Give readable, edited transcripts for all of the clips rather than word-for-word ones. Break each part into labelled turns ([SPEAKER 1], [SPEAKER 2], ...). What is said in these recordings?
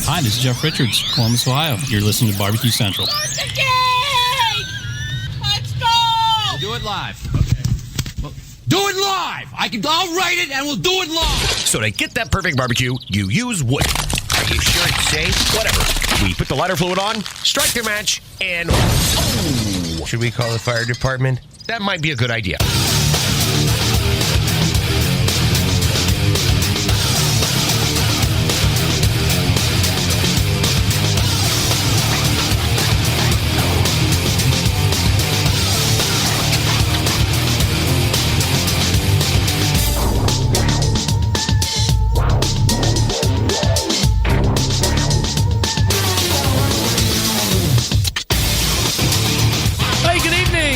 [SPEAKER 1] Hi, this is Jeff Richards, Columbus, Ohio. You're listening to BBQ Central.
[SPEAKER 2] Start the game! Let's go!
[SPEAKER 3] We'll do it live. Okay. Well, do it live! I'll write it and we'll do it live!
[SPEAKER 4] So to get that perfect barbecue, you use wood. Are you sure it's safe? Whatever. We put the lighter fluid on, strike the match, and... Oh! Should we call the fire department? That might be a good idea.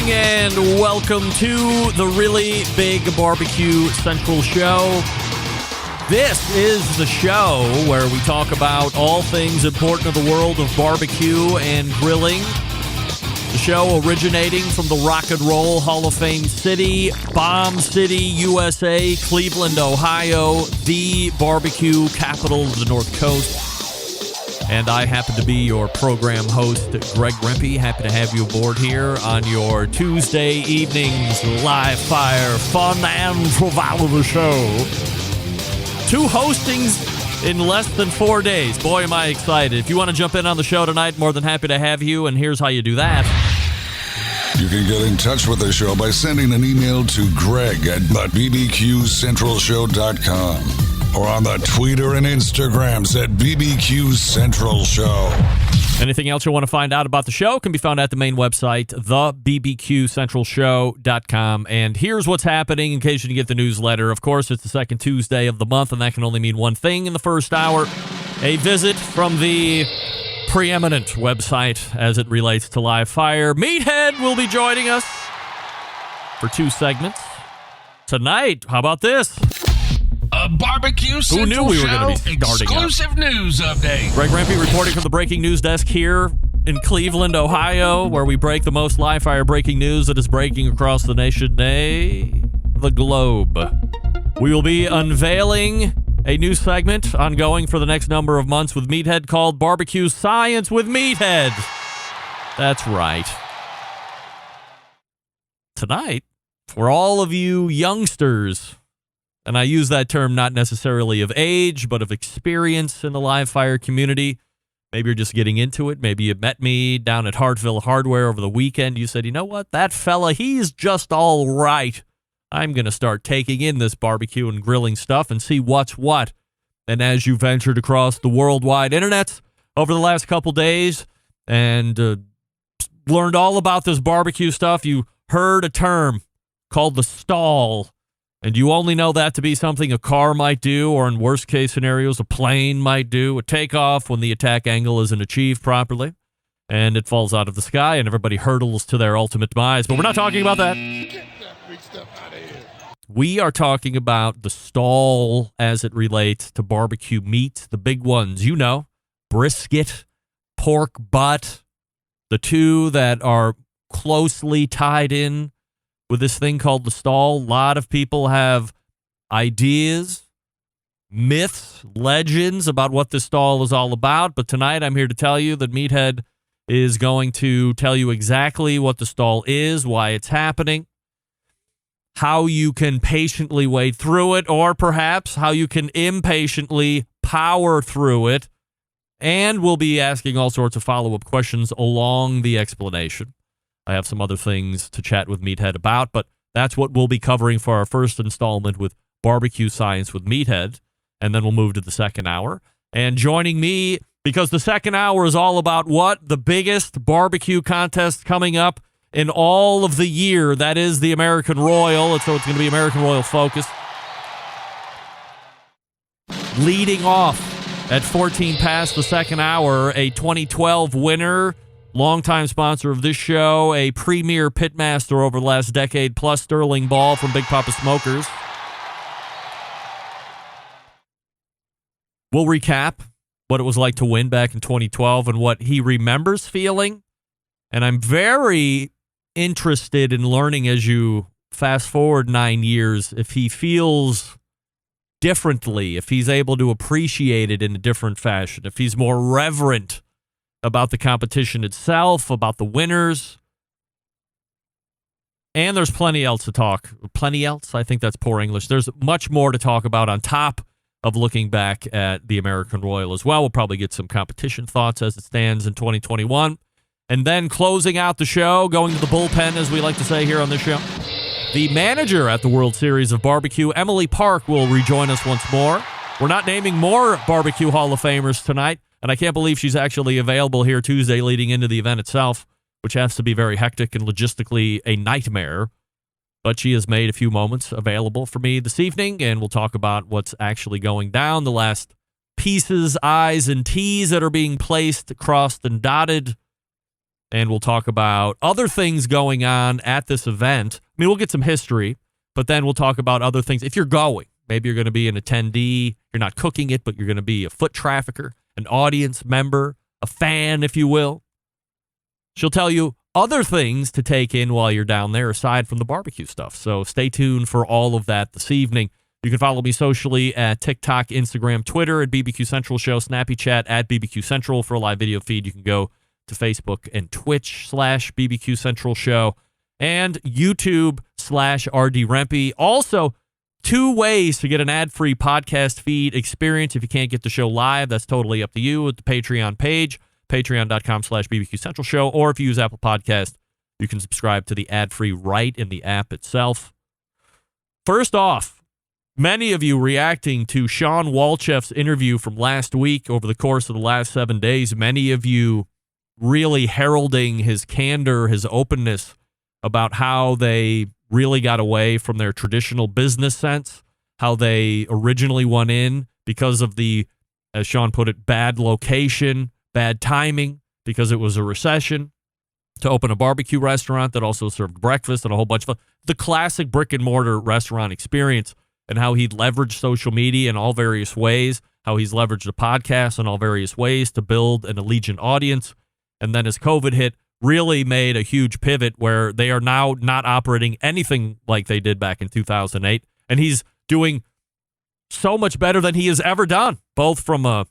[SPEAKER 5] And welcome to the Really Big BBQ Central Show. This is the show where we talk about all things important in the world of barbecue and grilling. The show originating from the Rock and Roll Hall of Fame city, Bomb City, USA, Cleveland, Ohio, the barbecue capital of the North Coast. And I happen to be your program host, Greg Rempe. Happy to have you aboard here on your Tuesday evening's live fire fun and travail of the show. 2 hostings in less than 4 days. Boy, am I excited. If you want to jump in on the show tonight, more than happy to have you. And here's how you do that.
[SPEAKER 6] You can get in touch with the show by sending an email to Greg at bbqcentralshow.com. Or on the Twitter and Instagrams at BBQ Central Show.
[SPEAKER 5] Anything else you want to find out about the show can be found at the main website, thebbqcentralshow.com. And here's what's happening in case you didn't get the newsletter. Of course, it's the second Tuesday of the month, and that can only mean one thing in the first hour. A visit from the preeminent website as it relates to live fire. Meathead will be joining us for 2 segments. Tonight, how about this?
[SPEAKER 3] A BBQ Central
[SPEAKER 5] Who knew we were going to be starting
[SPEAKER 3] exclusive
[SPEAKER 5] up?
[SPEAKER 3] News update.
[SPEAKER 5] Greg Rempe reporting from the breaking news desk here in Cleveland, Ohio, where we break the most live fire breaking news that is breaking across the nation, nay, the globe. We will be unveiling a new segment ongoing for the next number of months with Meathead called BBQ Science with Meathead. That's right. Tonight, for all of you youngsters, and I use that term not necessarily of age, but of experience in the live fire community. Maybe you're just getting into it. Maybe you met me down at Hartville Hardware over the weekend. You said, you know what? That fella, he's just all right. I'm going to start taking in this barbecue and grilling stuff and see what's what. And as you ventured across the worldwide internet over the last couple days and learned all about this barbecue stuff, you heard a term called the stall. And you only know that to be something a car might do, or in worst case scenarios, a plane might do, a takeoff when the attack angle isn't achieved properly, and it falls out of the sky, and everybody hurtles to their ultimate demise. But we're not talking about that.
[SPEAKER 6] Get that big stuff out of here.
[SPEAKER 5] We are talking about the stall as it relates to barbecue meat, the big ones, you know, brisket, pork butt, the 2 that are closely tied in with this thing called the stall. A lot of people have ideas, myths, legends about what this stall is all about. But tonight I'm here to tell you that Meathead is going to tell you exactly what the stall is, why it's happening, how you can patiently wade through it, or perhaps how you can impatiently power through it. And we'll be asking all sorts of follow-up questions along the explanation. I have some other things to chat with Meathead about, but that's what we'll be covering for our first installment with BBQ Science with Meathead, and then we'll move to the second hour. And joining me, because the second hour is all about what? The biggest barbecue contest coming up in all of the year. That is the American Royal, and so it's going to be American Royal focused. Leading off at 14 past the second hour, a 2012 winner, longtime sponsor of this show, a premier pitmaster over the last decade, plus Sterling Ball from Big Poppa Smokers. We'll recap what it was like to win back in 2012 and what he remembers feeling. And I'm very interested in learning as you fast forward 9 years if he feels differently, if he's able to appreciate it in a different fashion, if he's more reverent about the competition itself, about the winners. And there's plenty else to talk. Plenty else? I think that's poor English. There's much more to talk about on top of looking back at the American Royal as well. We'll probably get some competition thoughts as it stands in 2021. And then closing out the show, going to the bullpen, as we like to say here on this show. The manager at the World Series of Barbecue, Emily Park, will rejoin us once more. We're not naming more Barbecue Hall of Famers tonight, and I can't believe she's actually available here Tuesday leading into the event itself, which has to be very hectic and logistically a nightmare. But she has made a few moments available for me this evening, and we'll talk about what's actually going down, the last pieces, I's, and T's that are being placed, crossed, and dotted. And we'll talk about other things going on at this event. I mean, we'll get some history, but then we'll talk about other things. If you're going, maybe you're going to be an attendee. You're not cooking it, but you're going to be a foot trafficker, an audience member, a fan, if you will. She'll tell you other things to take in while you're down there aside from the barbecue stuff. So stay tuned for all of that this evening. You can follow me socially at TikTok, Instagram, Twitter at BBQ Central Show, Snappy Chat at BBQ Central. For a live video feed, you can go to Facebook and Twitch /BBQ Central Show and YouTube /RD Rempe. Also, 2 ways to get an ad-free podcast feed experience if you can't get the show live. That's totally up to you at the Patreon page, patreon.com /BBQ Central Show. Or if you use Apple Podcast, you can subscribe to the ad-free right in the app itself. First off, many of you reacting to Sean Walchef's interview from last week over the course of the last 7 days. Many of you really heralding his candor, his openness about how they really got away from their traditional business sense, how they originally went in because of the, as Sean put it, bad location, bad timing, because it was a recession, to open a barbecue restaurant that also served breakfast and a whole bunch of the classic brick and mortar restaurant experience, and how he'd leveraged social media in all various ways, how he's leveraged a podcast in all various ways to build an allegiant audience. And then as COVID hit, really made a huge pivot where they are now not operating anything like they did back in 2008. And he's doing so much better than he has ever done, both from a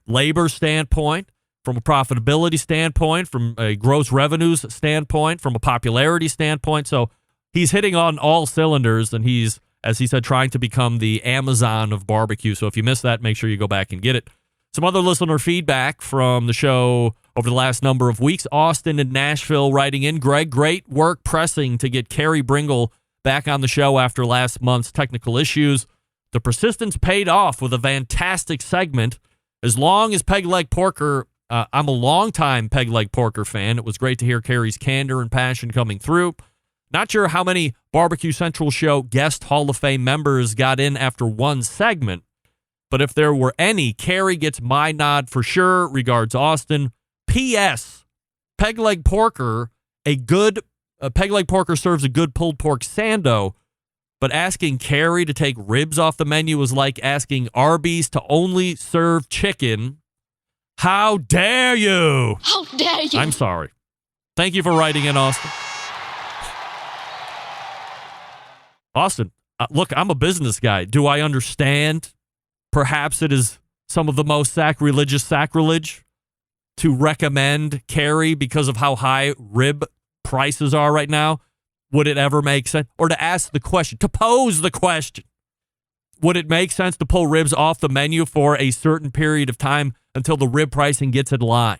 [SPEAKER 5] labor standpoint, from a profitability standpoint, from a gross revenues standpoint, from a popularity standpoint. So he's hitting on all cylinders, and he's, as he said, trying to become the Amazon of barbecue. So if you missed that, make sure you go back and get it. Some other listener feedback from the show over the last number of weeks. Austin and Nashville writing in. Greg, great work pressing to get Carrie Bringle back on the show after last month's technical issues. The persistence paid off with a fantastic segment. As long as Peg Leg Porker, I'm a longtime Peg Leg Porker fan. It was great to hear Carrie's candor and passion coming through. Not sure how many Barbecue Central Show guest Hall of Fame members got in after one segment, but if there were any, Carrie gets my nod for sure. Regards, Austin. P.S. Peg Leg Porker, Peg Leg Porker serves a good pulled pork sando, but asking Carrie to take ribs off the menu is like asking Arby's to only serve chicken. How dare you?
[SPEAKER 2] How dare you?
[SPEAKER 5] I'm sorry. Thank you for writing in, Austin. Austin, look, I'm a business guy. Do I understand? Perhaps it is some of the most sacrilegious sacrilege to recommend Carrie because of how high rib prices are right now. Would it ever make sense? Or to ask the question, to pose the question, would it make sense to pull ribs off the menu for a certain period of time until the rib pricing gets in line?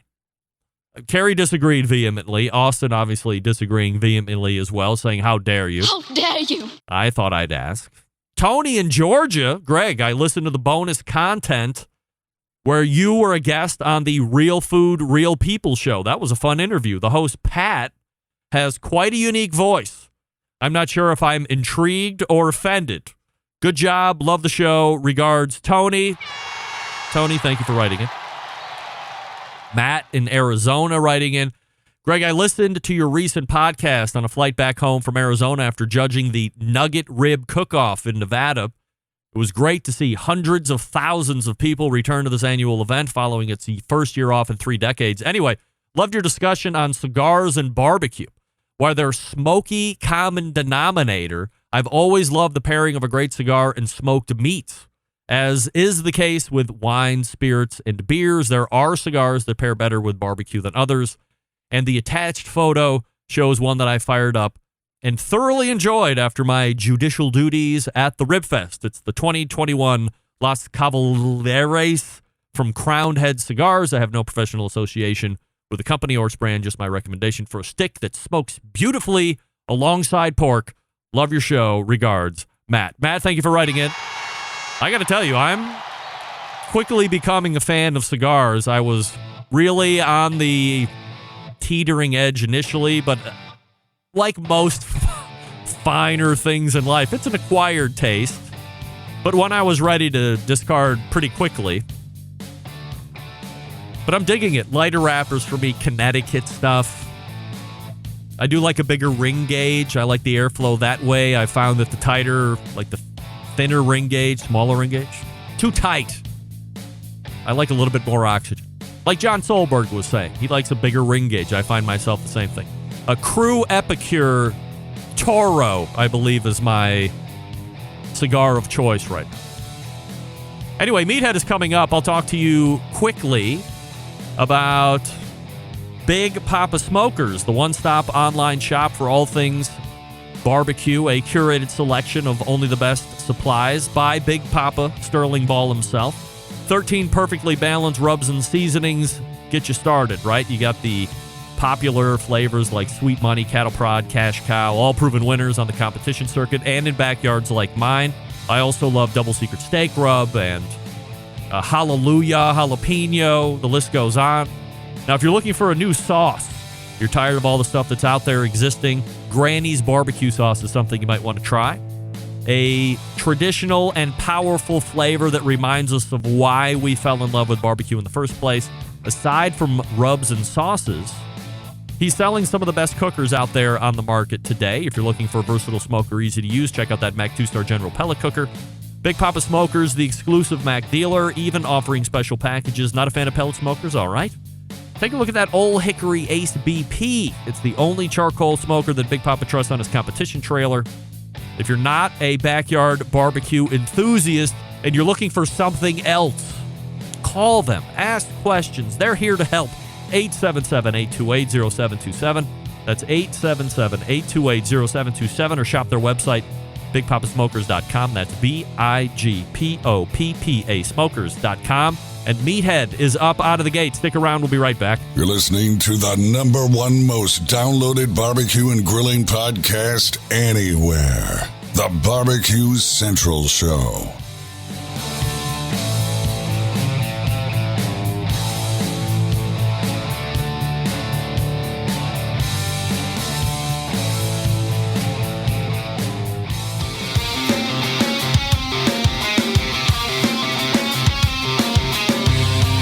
[SPEAKER 5] Carrie disagreed vehemently. Austin obviously disagreeing vehemently as well, saying, how dare you?
[SPEAKER 2] How dare you?
[SPEAKER 5] I thought I'd ask. Tony in Georgia, Greg, I listened to the bonus content where you were a guest on the Real Food, Real People show. That was a fun interview. The host, Pat, has quite a unique voice. I'm not sure if I'm intrigued or offended. Good job. Love the show. Regards, Tony. Tony, thank you for writing in. Matt in Arizona writing in. Greg, I listened to your recent podcast on a flight back home from Arizona after judging the Nugget Rib Cook-Off in Nevada. It was great to see hundreds of thousands of people return to this annual event following its first year off in 3 decades. Anyway, loved your discussion on cigars and barbecue. While their smoky common denominator, I've always loved the pairing of a great cigar and smoked meat. As is the case with wine, spirits, and beers, there are cigars that pair better with barbecue than others. And the attached photo shows one that I fired up and thoroughly enjoyed after my judicial duties at the Rib Fest. It's the 2021 Las Cavalleres from Crowned Head Cigars. I have no professional association with the company or its brand, just my recommendation for a stick that smokes beautifully alongside pork. Love your show. Regards, Matt. Matt, thank you for writing in. I got to tell you, I'm quickly becoming a fan of cigars. I was really on the teetering edge initially, but like most finer things in life, it's an acquired taste. But one I was ready to discard pretty quickly. But I'm digging it. Lighter wrappers for me, Connecticut stuff. I do like a bigger ring gauge. I like the airflow that way. I found that the tighter, like the thinner ring gauge, smaller ring gauge, too tight. I like a little bit more oxygen. Like John Solberg was saying, he likes a bigger ring gauge. I find myself the same thing. A Crew Epicure Toro, I believe, is my cigar of choice right now. Anyway, Meathead is coming up. I'll talk to you quickly about Big Poppa Smokers, the one-stop online shop for all things barbecue, a curated selection of only the best supplies by Big Poppa Sterling Ball himself. 13 perfectly balanced rubs and seasonings get you started, right? You got the popular flavors like Sweet Money, Cattle Prod, Cash Cow, all proven winners on the competition circuit and in backyards like mine. I also love Double Secret Steak Rub and Hallelujah, Jalapeno, the list goes on. Now, if you're looking for a new sauce, you're tired of all the stuff that's out there existing, Granny's barbecue sauce is something you might want to try. A traditional and powerful flavor that reminds us of why we fell in love with barbecue in the first place. Aside from rubs and sauces, he's selling some of the best cookers out there on the market today. If you're looking for a versatile smoker, easy to use, check out that Mac 2-Star General Pellet Cooker. Big Poppa Smokers, the exclusive Mac dealer, even offering special packages. Not a fan of pellet smokers? All right. Take a look at that Old Hickory Ace BP. It's the only charcoal smoker that Big Poppa trusts on his competition trailer. If you're not a backyard barbecue enthusiast and you're looking for something else, call them. Ask questions. They're here to help. 877-828-0727. That's 877-828-0727, or shop their website, bigpoppasmokers.com. That's BIGPOPPA smokers.com. And Meathead is up out of the gate. Stick around. We'll be right back.
[SPEAKER 6] You're listening to the #1 most downloaded barbecue and grilling podcast anywhere. The BBQ Central Show.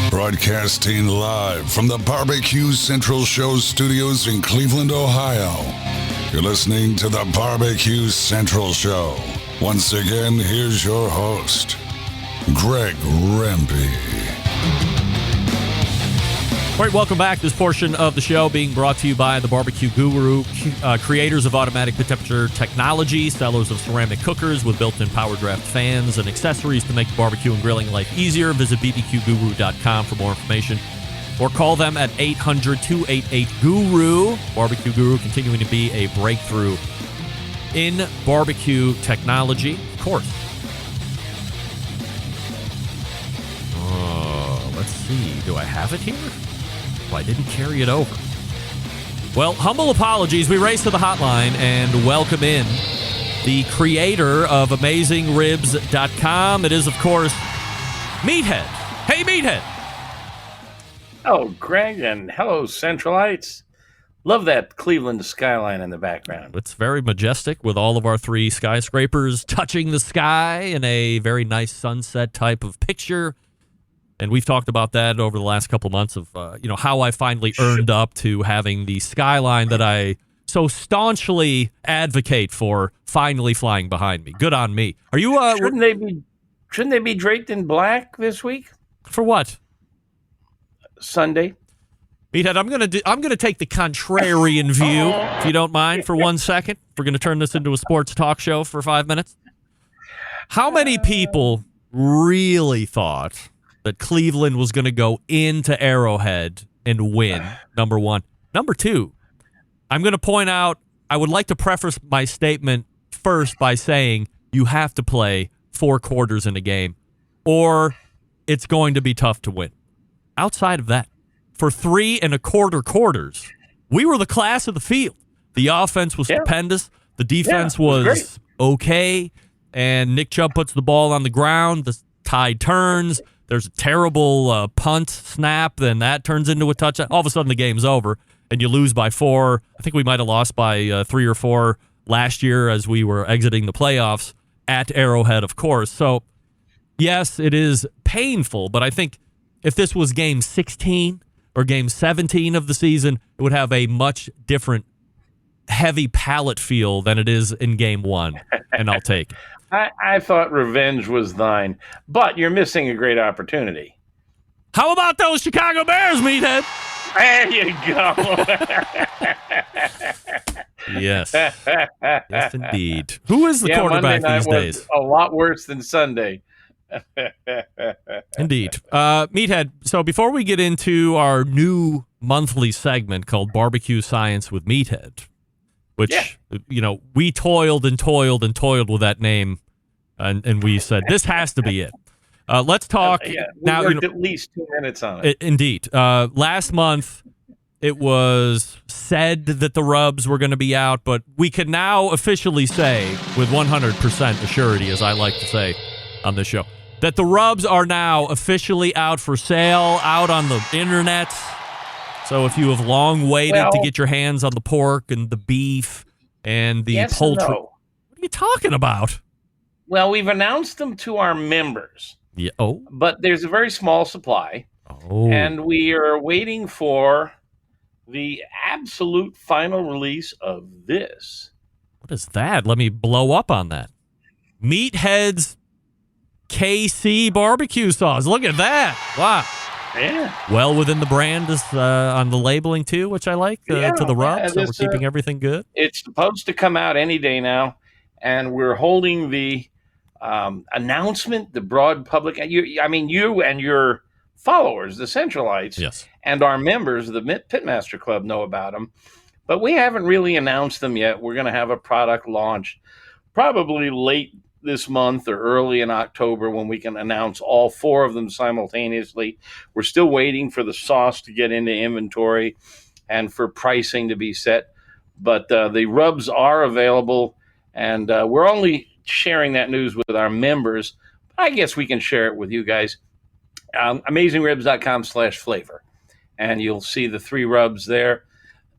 [SPEAKER 6] Broadcasting live from the BBQ Central Show studios in Cleveland, Ohio. You're listening to the BBQ Central Show. Once again, here's your host, Greg Rempe.
[SPEAKER 5] All right, welcome back. This portion of the show being brought to you by the BBQ Guru, creators of automatic temperature technology, sellers of ceramic cookers with built-in power draft fans and accessories to make the barbecue and grilling life easier. Visit bbqguru.com for more information, or call them at 800-288-GURU. BBQ Guru continuing to be a breakthrough in barbecue technology, of course. Let's see. Do I have it here? I didn't carry it over. Well, humble apologies. We race to the hotline and welcome in the creator of AmazingRibs.com. It is, of course, Meathead. Hey, Meathead.
[SPEAKER 7] Oh, Greg, and hello, Centralites. Love that Cleveland skyline in the background.
[SPEAKER 5] It's very majestic with all of our three skyscrapers touching the sky in a very nice sunset type of picture. And we've talked about that over the last couple months of, how I finally earned up to having the skyline that I so staunchly advocate for finally flying behind me. Good on me. Are you?
[SPEAKER 7] Shouldn't they be draped in black this week?
[SPEAKER 5] For what?
[SPEAKER 7] Sunday.
[SPEAKER 5] Meathead, I'm gonna take the contrarian view, if you don't mind, for 1 second. We're gonna turn this into a sports talk show for 5 minutes. How many people really thought that Cleveland was going to go into Arrowhead and win? Number one. Number two, I'm going to point out, I would like to preface my statement first by saying you have to play 4 quarters in a game, or it's going to be tough to win. Outside of that, for 3 1/4 quarters, we were the class of the field. The offense was stupendous. The defense was okay. And Nick Chubb puts the ball on the ground. The tide turns. There's a terrible punt snap. Then that turns into a touchdown. All of a sudden, the game's over, and you lose by 4. I think we might have lost by 3 or 4 last year as we were exiting the playoffs at Arrowhead, of course. So, yes, it is painful, but I think if this was game 16 or game 17 of the season, it would have a much different heavy palate feel than it is in game 1, and I'll take it.
[SPEAKER 7] I thought revenge was thine, but you're missing a great opportunity.
[SPEAKER 5] How about those Chicago Bears, Meathead?
[SPEAKER 7] There you go.
[SPEAKER 5] Yes. Yes, indeed. Who is the quarterback these days?
[SPEAKER 7] A lot worse than Sunday.
[SPEAKER 5] Indeed. Meathead, so before we get into our new monthly segment called BBQ Science with Meathead, which, we toiled and toiled and toiled with that name, and we said, this has to be it. Let's talk.
[SPEAKER 7] We
[SPEAKER 5] now.
[SPEAKER 7] Worked at least 2 minutes on it.
[SPEAKER 5] Indeed. Last month, it was said that the rubs were going to be out, but we can now officially say, with 100% assurity, as I like to say on this show, that the rubs are now officially out for sale, out on the internet. So if you have long waited to get your hands on the pork and the beef and the poultry, what are you talking about?
[SPEAKER 7] Well, we've announced them to our members.
[SPEAKER 5] Yeah. Oh.
[SPEAKER 7] But there's a very small supply.
[SPEAKER 5] Oh.
[SPEAKER 7] And we are waiting for the absolute final release of this.
[SPEAKER 5] What is that? Let me blow up on that. Meathead's KC barbecue sauce. Look at that. Wow.
[SPEAKER 7] Yeah.
[SPEAKER 5] Well within the brand is on the labeling too, which I like, to the rub, so we're keeping everything good.
[SPEAKER 7] It's supposed to come out any day now, and we're holding the announcement, the broad public. You and your followers, the Centralites,
[SPEAKER 5] yes,
[SPEAKER 7] and our members, the Pitmaster Club, know about them, but we haven't really announced them yet. We're going to have a product launch probably late this month or early in October when we can announce all 4 of them simultaneously. We're still waiting for the sauce to get into inventory and for pricing to be set, but the rubs are available, and we're only sharing that news with our members. I guess we can share it with you guys. AmazingRibs.com/flavor, and you'll see the 3 rubs there,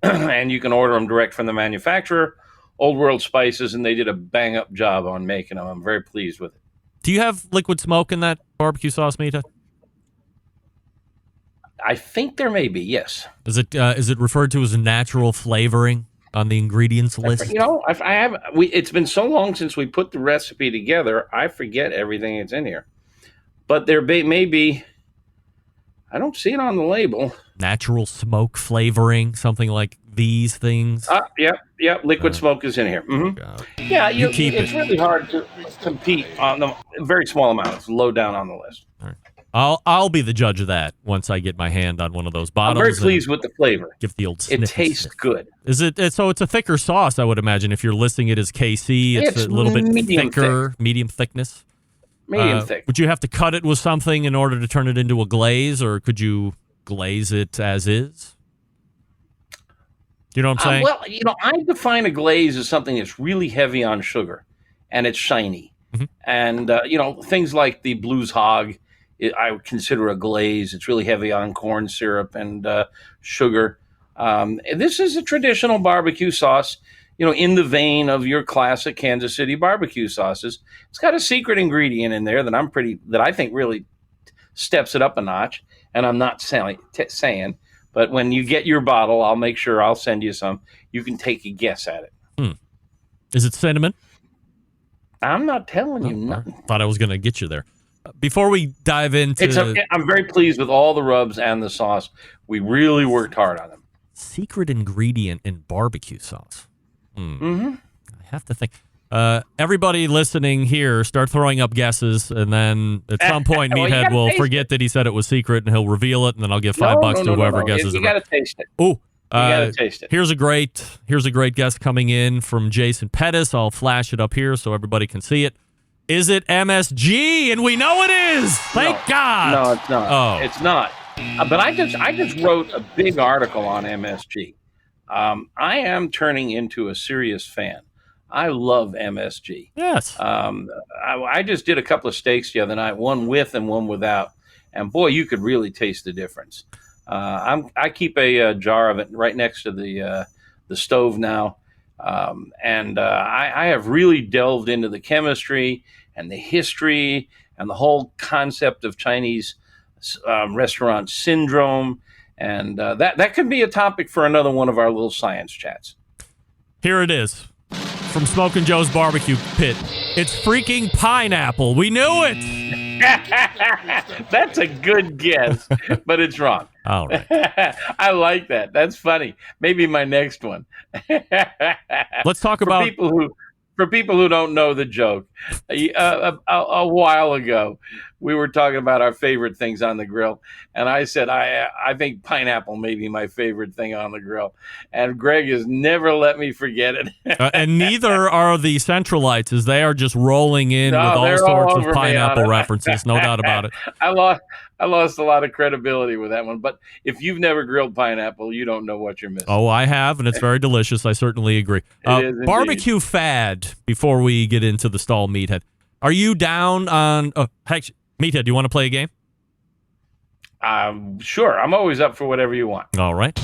[SPEAKER 7] and you can order them direct from the manufacturer, Old World Spices, and they did a bang-up job on making them. I'm very pleased with it.
[SPEAKER 5] Do you have liquid smoke in that barbecue sauce, Meathead?
[SPEAKER 7] I think there may be, yes.
[SPEAKER 5] Is it referred to as a natural flavoring on the ingredients list?
[SPEAKER 7] I have. It's been so long since we put the recipe together, I forget everything that's in here. But there may be. I don't see it on the label.
[SPEAKER 5] Natural smoke flavoring, something like these things.
[SPEAKER 7] Yep. Liquid smoke is in here. Mm-hmm. Yeah,
[SPEAKER 5] you keep
[SPEAKER 7] it's really hard to compete on the very small amount. It's low down on the list.
[SPEAKER 5] All right. I'll be the judge of that once I get my hand on one of those bottles.
[SPEAKER 7] I'm very pleased with the flavor.
[SPEAKER 5] Give the old
[SPEAKER 7] It tastes good.
[SPEAKER 5] Is it? So it's a thicker sauce, I would imagine. If you're listing it as KC, it's a little bit thicker, medium thickness.
[SPEAKER 7] Medium thick.
[SPEAKER 5] Would you have to cut it with something in order to turn it into a glaze, or could you glaze it as is? Do you know what I'm saying?
[SPEAKER 7] I define a glaze as something that's really heavy on sugar, and it's shiny.
[SPEAKER 5] Mm-hmm.
[SPEAKER 7] And, things like the Blues Hog, I would consider a glaze. It's really heavy on corn syrup and sugar. This is a traditional barbecue sauce, in the vein of your classic Kansas City barbecue sauces. It's got a secret ingredient in there that I think really steps it up a notch. And I'm not saying, but when you get your bottle, I'll make sure I'll send you some. You can take a guess at it.
[SPEAKER 5] Is it cinnamon?
[SPEAKER 7] I'm not telling you nothing.
[SPEAKER 5] Thought I was going to get you there. Before we dive into
[SPEAKER 7] I'm very pleased with all the rubs and the sauce. We really worked hard on them.
[SPEAKER 5] secret ingredient in barbecue sauce.
[SPEAKER 7] Mm-hmm.
[SPEAKER 5] I have to think. Everybody listening here, start throwing up guesses, and then at some point,
[SPEAKER 7] Well, you
[SPEAKER 5] Meathead
[SPEAKER 7] gotta
[SPEAKER 5] will
[SPEAKER 7] taste
[SPEAKER 5] forget that he said it was secret, and he'll reveal it, and then I'll give $5 to whoever guesses
[SPEAKER 7] You
[SPEAKER 5] it.
[SPEAKER 7] got to taste it.
[SPEAKER 5] Ooh,
[SPEAKER 7] You got to taste it.
[SPEAKER 5] here's a great guess coming in from Jason Pettis. I'll flash it up here so everybody can see it. Is it MSG? And we know it is. Thank God.
[SPEAKER 7] No, it's not.
[SPEAKER 5] Oh.
[SPEAKER 7] It's not. But I just wrote a big article on MSG. I am turning into a serious fan. I love MSG.
[SPEAKER 5] Yes.
[SPEAKER 7] I just did a couple of steaks the other night, one with and one without, and boy, you could really taste the difference. I keep a jar of it right next to the stove now, and I have really delved into the chemistry and the history and the whole concept of Chinese restaurant syndrome, and that could be a topic for another one of our little science chats.
[SPEAKER 5] Here it is. From Smokin' Joe's Barbecue Pit. It's freaking pineapple. We knew it.
[SPEAKER 7] That's a good guess, but it's wrong.
[SPEAKER 5] All right.
[SPEAKER 7] I like that. That's funny. Maybe my next one.
[SPEAKER 5] Let's talk about
[SPEAKER 7] for people who don't know the joke. A while ago, we were talking about our favorite things on the grill, and I said I think pineapple may be my favorite thing on the grill, and Greg has never let me forget it.
[SPEAKER 5] and neither are the Centralites, as they are just rolling in with all sorts of pineapple references. No doubt about it.
[SPEAKER 7] I lost a lot of credibility with that one, but if you've never grilled pineapple, you don't know what you're missing.
[SPEAKER 5] Oh, I have, and it's very delicious. I certainly agree.
[SPEAKER 7] It is
[SPEAKER 5] barbecue fad, before we get into the stall, Meathead. Are you down on... heck, Meathead, do you want to play a game?
[SPEAKER 7] Sure. I'm always up for whatever you want.
[SPEAKER 5] All right.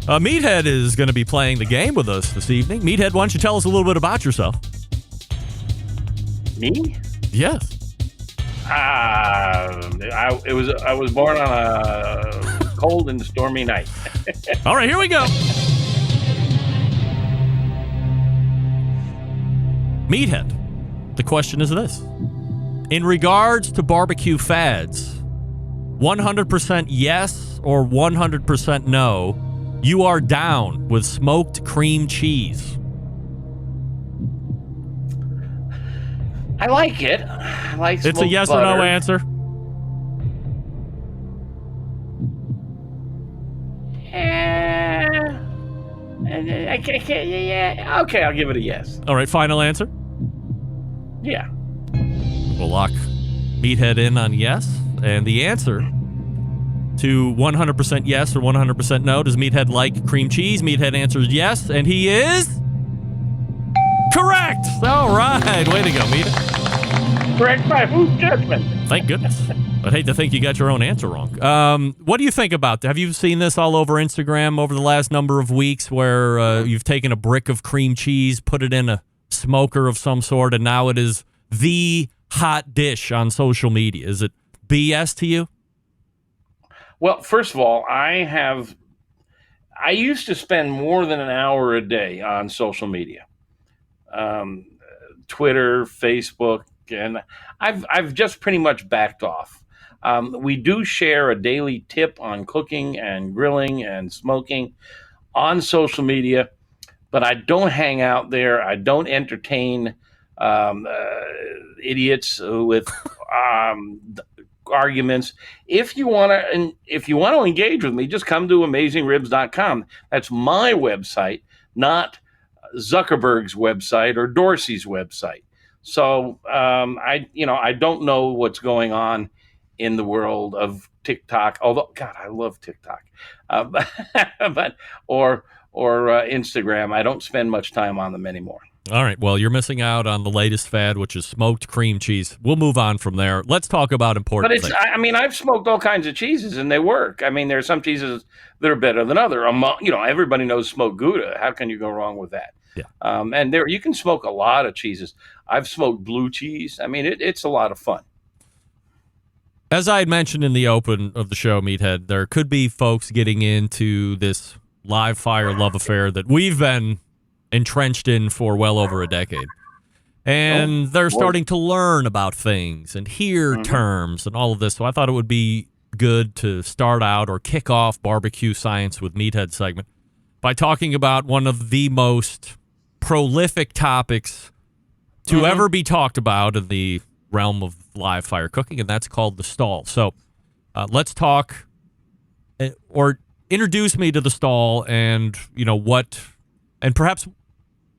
[SPEAKER 5] Meathead is going to be playing the game with us this evening. Meathead, why don't you tell us a little bit about yourself?
[SPEAKER 7] Me?
[SPEAKER 5] Yes.
[SPEAKER 7] I was born on a cold and stormy night.
[SPEAKER 5] All right, here we go. Meathead, the question is this. In regards to barbecue fads, 100% yes or 100% no, you are down with smoked cream cheese.
[SPEAKER 7] I like it. I like
[SPEAKER 5] It's a yes
[SPEAKER 7] butter.
[SPEAKER 5] or no answer.
[SPEAKER 7] I can't, yeah. Okay, I'll give it a yes.
[SPEAKER 5] All right, final answer.
[SPEAKER 7] Yeah.
[SPEAKER 5] We'll lock Meathead in on yes. And the answer to 100% yes or 100% no, does Meathead like cream cheese? Meathead answers yes, and he is correct. All right, way to go, Meathead.
[SPEAKER 7] Correct by whose judgment?
[SPEAKER 5] Thank goodness. I'd hate to think you got your own answer wrong. What do you think about that? Have you seen this all over Instagram over the last number of weeks where you've taken a brick of cream cheese, put it in a smoker of some sort, and now it is the hot dish on social media? Is it BS to you?
[SPEAKER 7] Well, first of all, I used to spend more than an hour a day on social media. Twitter, Facebook, and I've just pretty much backed off. We do share a daily tip on cooking and grilling and smoking on social media, but I don't hang out there. I don't entertain idiots with arguments. If you want to engage with me, just come to AmazingRibs.com. That's my website, not Zuckerberg's website or Dorsey's website. So I don't know what's going on in the world of TikTok. Although, God, I love TikTok, but or Instagram. I don't spend much time on them anymore.
[SPEAKER 5] All right. Well, you're missing out on the latest fad, which is smoked cream cheese. We'll move on from there. Let's talk about important things.
[SPEAKER 7] I mean, I've smoked all kinds of cheeses, and they work. I mean, there are some cheeses that are better than other. Everybody knows smoked Gouda. How can you go wrong with that?
[SPEAKER 5] Yeah.
[SPEAKER 7] And you can smoke a lot of cheeses. I've smoked blue cheese. I mean, it's a lot of fun.
[SPEAKER 5] As I had mentioned in the open of the show, Meathead, there could be folks getting into this live fire love affair that we've been entrenched in for well over a decade. And they're starting to learn about things and hear terms and all of this. So I thought it would be good to start out or kick off BBQ Science with Meathead segment by talking about one of the most prolific topics to ever be talked about in the realm of live fire cooking, and that's called the stall. So let's talk, or introduce me to the stall, and what, and perhaps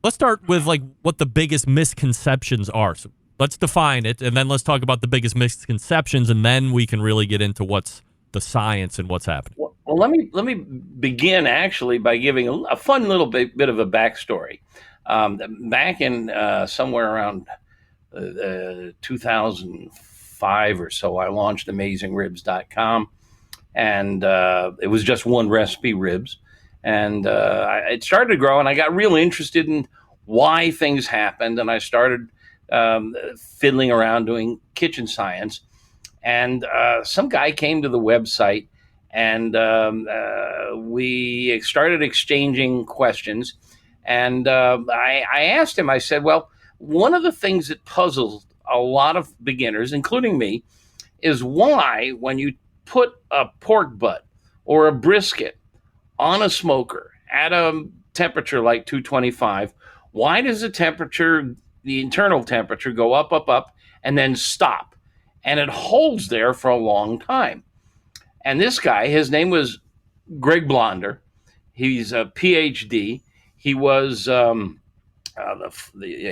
[SPEAKER 5] let's start with like what the biggest misconceptions are. So let's define it, and then let's talk about the biggest misconceptions, and then we can really get into what's the science and what's happening.
[SPEAKER 7] Well, let me begin actually by giving a fun little bit of a backstory. Back in somewhere around 2005 or so, I launched AmazingRibs.com, and it was just one recipe, ribs. And it started to grow, and I got real interested in why things happened, and I started fiddling around doing kitchen science. And some guy came to the website, and we started exchanging questions. And I asked him, I said, well, one of the things that puzzles a lot of beginners, including me, is why when you put a pork butt or a brisket on a smoker at a temperature like 225, why does the internal temperature go up, up, up, and then stop? And it holds there for a long time. And this guy, his name was Greg Blonder. He's a PhD. He was the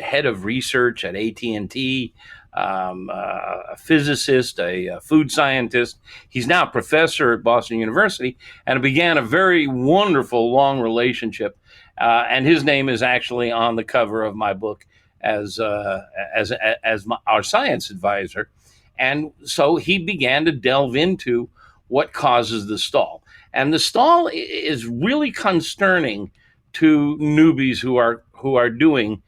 [SPEAKER 7] head of research at AT&T, a physicist, a food scientist. He's now a professor at Boston University, and it began a very wonderful, long relationship. And his name is actually on the cover of my book as our science advisor. And so he began to delve into what causes the stall. And the stall is really concerning to newbies who are doing,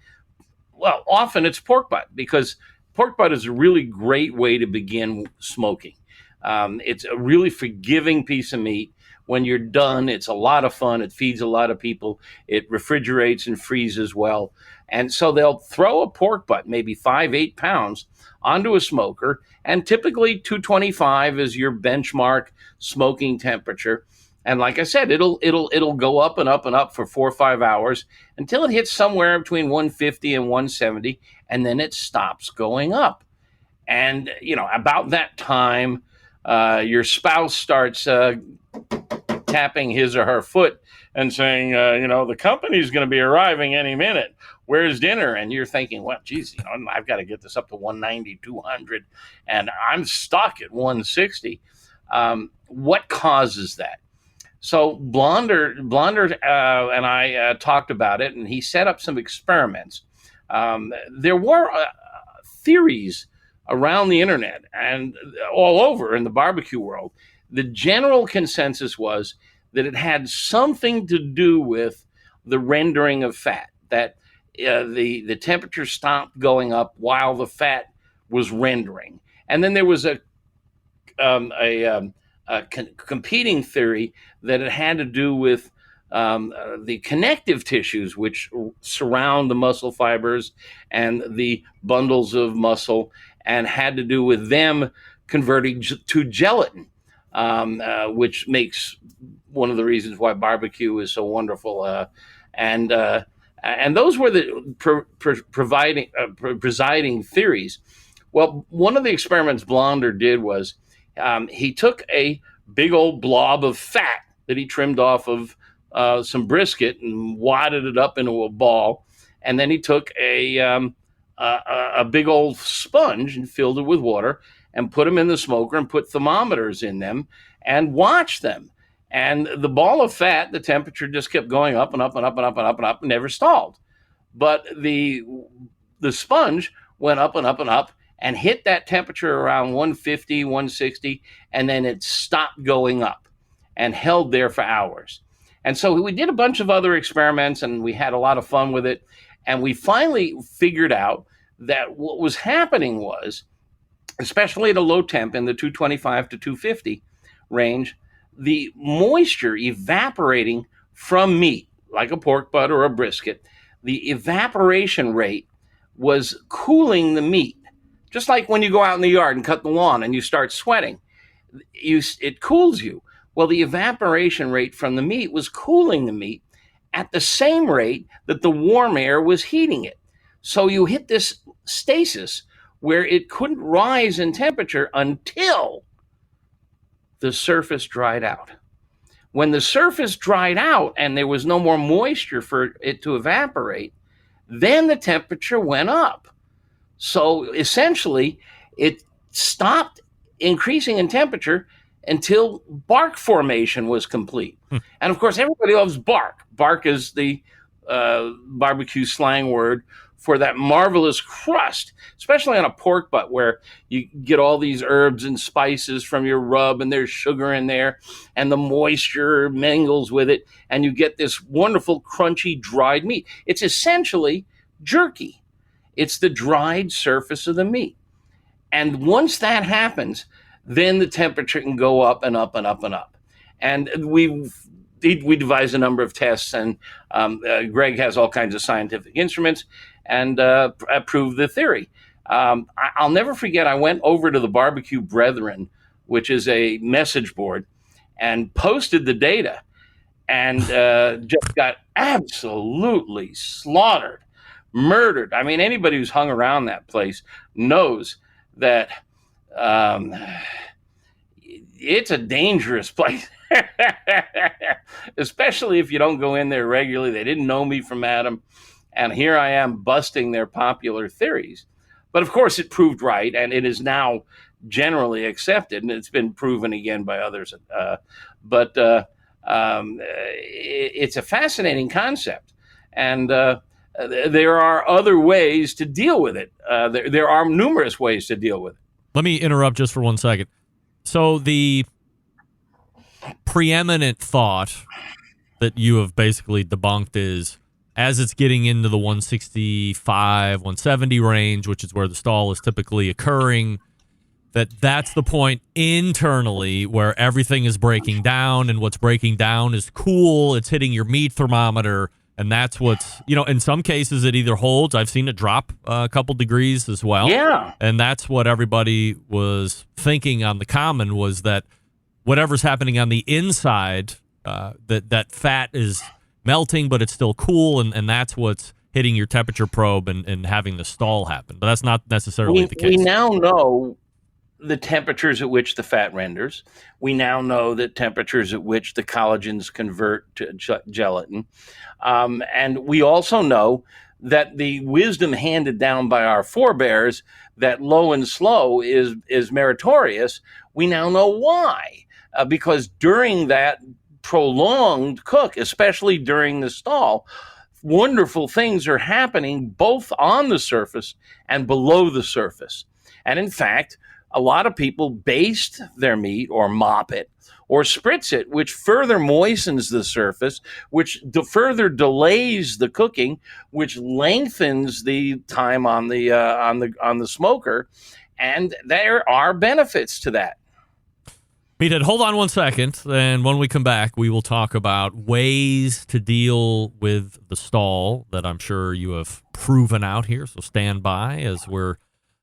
[SPEAKER 7] well, often it's pork butt, because pork butt is a really great way to begin smoking. It's a really forgiving piece of meat. When you're done, it's a lot of fun. It feeds a lot of people. It refrigerates and freezes well. And so they'll throw a pork butt, maybe 5-8 pounds, onto a smoker, and typically 225 is your benchmark smoking temperature. And like I said, it'll go up and up and up for 4 or 5 hours until it hits somewhere between 150 and 170, and then it stops going up. And about that time, your spouse starts tapping his or her foot and saying, the company's going to be arriving any minute. Where's dinner? And you're thinking, well, geez, I've got to get this up to 190, 200, and I'm stuck at 160. What causes that? So Blonder and I talked about it, and he set up some experiments. There were theories around the internet and all over in the barbecue world. The general consensus was that it had something to do with the rendering of fat, that the temperature stopped going up while the fat was rendering. And then there was a competing theory that it had to do with the connective tissues which surround the muscle fibers and the bundles of muscle, and had to do with them converting to gelatin, which makes one of the reasons why barbecue is so wonderful. And those were the presiding theories. Well, one of the experiments Blonder did was he took a big old blob of fat that he trimmed off of some brisket and wadded it up into a ball, and then he took a big old sponge and filled it with water and put them in the smoker and put thermometers in them and watched them. And the ball of fat, the temperature just kept going up and up and up and up and up and up and never stalled. But the sponge went up and up and up and hit that temperature around 150, 160, and then it stopped going up and held there for hours. And so we did a bunch of other experiments, and we had a lot of fun with it. And we finally figured out that what was happening was, especially at a low temp in the 225 to 250 range, the moisture evaporating from meat, like a pork butt or a brisket, the evaporation rate was cooling the meat. Just like when you go out in the yard and cut the lawn and you start sweating, it cools you. Well, the evaporation rate from the meat was cooling the meat at the same rate that the warm air was heating it. So you hit this stasis where it couldn't rise in temperature until the surface dried out. When the surface dried out and there was no more moisture for it to evaporate, then the temperature went up. So essentially, it stopped increasing in temperature until bark formation was complete. And of course, everybody loves bark. Bark is the barbecue slang word for that marvelous crust, especially on a pork butt where you get all these herbs and spices from your rub and there's sugar in there and the moisture mingles with it and you get this wonderful crunchy dried meat. It's essentially jerky. It's the dried surface of the meat. And once that happens, then the temperature can go up and up and up and up. And we devised a number of tests, and Greg has all kinds of scientific instruments and proved the theory. I'll never forget, I went over to the Barbecue Brethren, which is a message board, and posted the data and just got absolutely slaughtered, murdered. I mean, anybody who's hung around that place knows that it's a dangerous place, especially if you don't go in there regularly. They didn't know me from Adam, and here I am busting their popular theories. But of course, it proved right, and it is now generally accepted, and it's been proven again by others. It's a fascinating concept, and there are other ways to deal with it. There are numerous ways to deal with it.
[SPEAKER 5] Let me interrupt just for 1 second. So the preeminent thought that you have basically debunked is, as it's getting into the 165, 170 range, which is where the stall is typically occurring, that's the point internally where everything is breaking down, and what's breaking down is cool. It's hitting your meat thermometer, and that's what's, in some cases it either holds. I've seen it drop a couple degrees as well.
[SPEAKER 7] Yeah.
[SPEAKER 5] And that's what everybody was thinking on the common, was that whatever's happening on the inside, that fat is melting, but it's still cool, and that's what's hitting your temperature probe and having the stall happen. But that's not necessarily the case.
[SPEAKER 7] We now know the temperatures at which the fat renders. We now know the temperatures at which the collagens convert to gelatin. And we also know that the wisdom handed down by our forebears, that low and slow is meritorious. We now know why. Because during that prolonged cook, especially during the stall, wonderful things are happening both on the surface and below the surface. And in fact, a lot of people baste their meat or mop it or spritz it, which further moistens the surface, which further delays the cooking, which lengthens the time on the smoker. And there are benefits to that.
[SPEAKER 5] Meathead, hold on 1 second, and when we come back, we will talk about ways to deal with the stall that I'm sure you have proven out here. So stand by as we're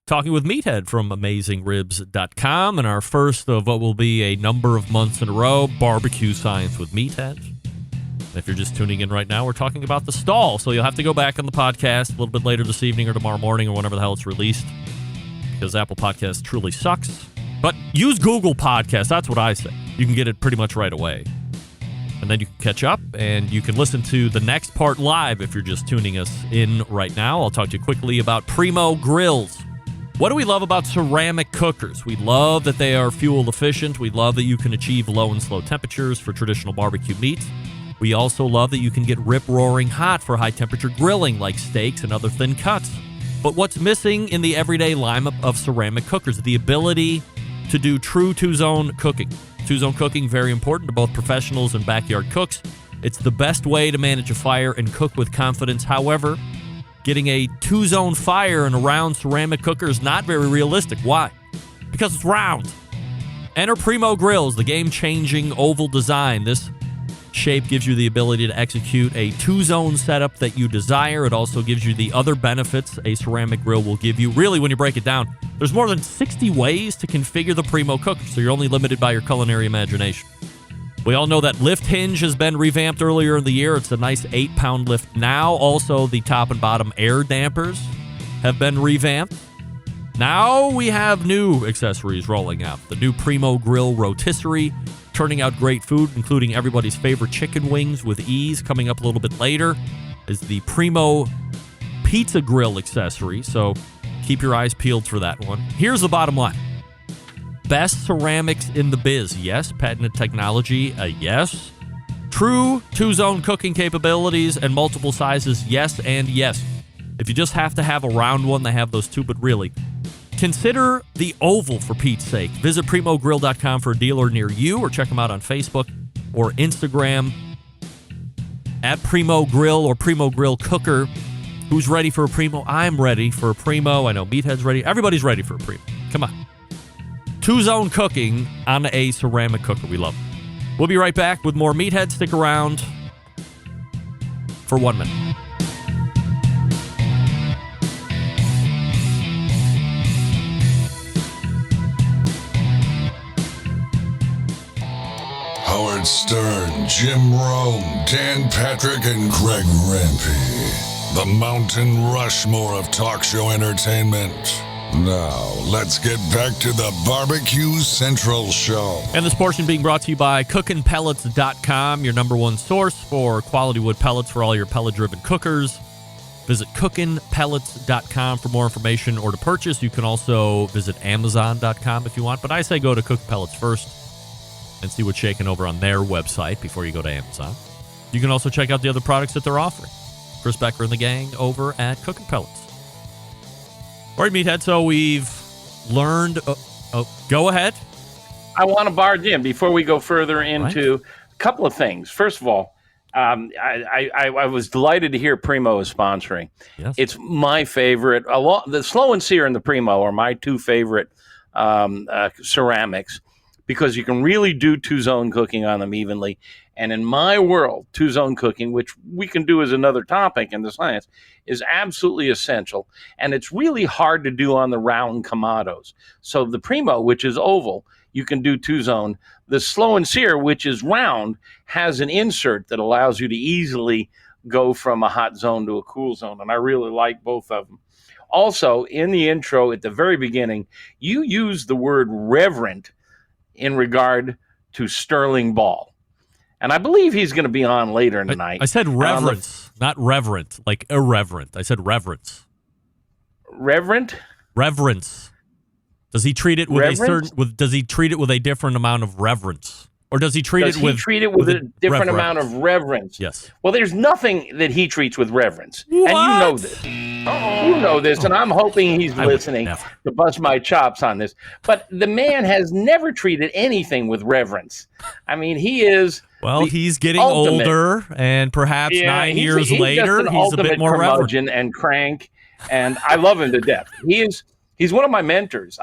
[SPEAKER 5] talking with Meathead from AmazingRibs.com, and our first of what will be a number of months in a row, BBQ Science with Meathead. And if you're just tuning in right now, we're talking about the stall, so you'll have to go back on the podcast a little bit later this evening or tomorrow morning or whenever the hell it's released, because Apple Podcasts truly sucks. But use Google Podcasts. That's what I say. You can get it pretty much right away. And then you can catch up, and you can listen to the next part live if you're just tuning us in right now. I'll talk to you quickly about Primo Grills. What do we love about ceramic cookers? We love that they are fuel efficient. We love that you can achieve low and slow temperatures for traditional barbecue meat. We also love that you can get rip-roaring hot for high-temperature grilling like steaks and other thin cuts. But what's missing in the everyday lineup of ceramic cookers? The ability to do true two-zone cooking. Two-zone cooking, very important to both professionals and backyard cooks. It's the best way to manage a fire and cook with confidence. However, getting a two-zone fire in a round ceramic cooker is not very realistic. Why? Because it's round. Enter Primo Grills, the game-changing oval design. This shape gives you the ability to execute a 2-zone setup that you desire. It also gives you the other benefits a ceramic grill will give you. Really, when you break it down, there's more than 60 ways to configure the Primo cooker, so you're only limited by your culinary imagination. We all know that lift hinge has been revamped earlier in the year. It's a nice 8-pound lift now. Also, the top and bottom air dampers have been revamped. Now we have new accessories rolling out. The new Primo Grill rotisserie, turning out great food, including everybody's favorite chicken wings with ease. Coming up a little bit later is the Primo Pizza Grill accessory, so keep your eyes peeled for that one. Here's the bottom line. Best ceramics in the biz, yes. Patented technology, yes. True 2-zone cooking capabilities and multiple sizes, yes and yes. If you just have to have a round one, they have those too, but really, consider the oval for Pete's sake. Visit PrimoGrill.com for a dealer near you, or check them out on Facebook or Instagram at Primo Grill or Primo Grill Cooker. Who's ready for a Primo? I'm ready for a Primo. I know Meathead's ready. Everybody's ready for a Primo. Come on. 2-zone cooking on a ceramic cooker. We love it. We'll be right back with more Meathead. Stick around for 1 minute.
[SPEAKER 6] Howard Stern, Jim Rome, Dan Patrick, and Greg Rempe. The Mountain Rushmore of talk show entertainment. Now, let's get back to the BBQ Central Show.
[SPEAKER 5] And this portion being brought to you by CookinPellets.com, your number one source for quality wood pellets for all your pellet-driven cookers. Visit CookinPellets.com for more information or to purchase. You can also visit Amazon.com if you want, but I say go to Cookin Pellets first and see what's shaking over on their website before you go to Amazon. You can also check out the other products that they're offering. Chris Becker and the gang over at Cookin Pellets. All right, Meathead, so we've learned... go ahead.
[SPEAKER 7] I want to barge in before we go further into a couple of things. First of all, I was delighted to hear Primo is sponsoring.
[SPEAKER 5] Yes.
[SPEAKER 7] It's my favorite. The Slow and Sear and the Primo are my two favorite ceramics, because you can really do 2-zone cooking on them evenly. And in my world, 2-zone cooking, which we can do as another topic in the science, is absolutely essential. And it's really hard to do on the round Kamados. So the Primo, which is oval, you can do 2-zone. The Slow and Sear, which is round, has an insert that allows you to easily go from a hot zone to a cool zone. And I really like both of them. Also, in the intro at the very beginning, you use the word reverent in regard to Sterling Ball. And I believe he's going to be on later tonight.
[SPEAKER 5] I said reverence, not reverent, like irreverent. I said reverence.
[SPEAKER 7] Reverent?
[SPEAKER 5] Reverence. Does he treat it with
[SPEAKER 7] Reverence?
[SPEAKER 5] does he treat it with a different amount of reverence? Or does he treat
[SPEAKER 7] Does
[SPEAKER 5] it
[SPEAKER 7] he
[SPEAKER 5] with
[SPEAKER 7] treat it with a different amount
[SPEAKER 5] reverence?
[SPEAKER 7] of reverence?
[SPEAKER 5] Yes.
[SPEAKER 7] Well, there's nothing that he treats with reverence.
[SPEAKER 5] What?
[SPEAKER 7] And you know this. You know this, and I'm hoping he's listening to bust my chops on this. But the man has never treated anything with reverence. I mean, he is...
[SPEAKER 5] Well, he's getting
[SPEAKER 7] ultimate.
[SPEAKER 5] Older, and perhaps 9 years later, he's a bit more reverent.
[SPEAKER 7] Curmudgeon and crank, and I love him to death. He's one of my mentors.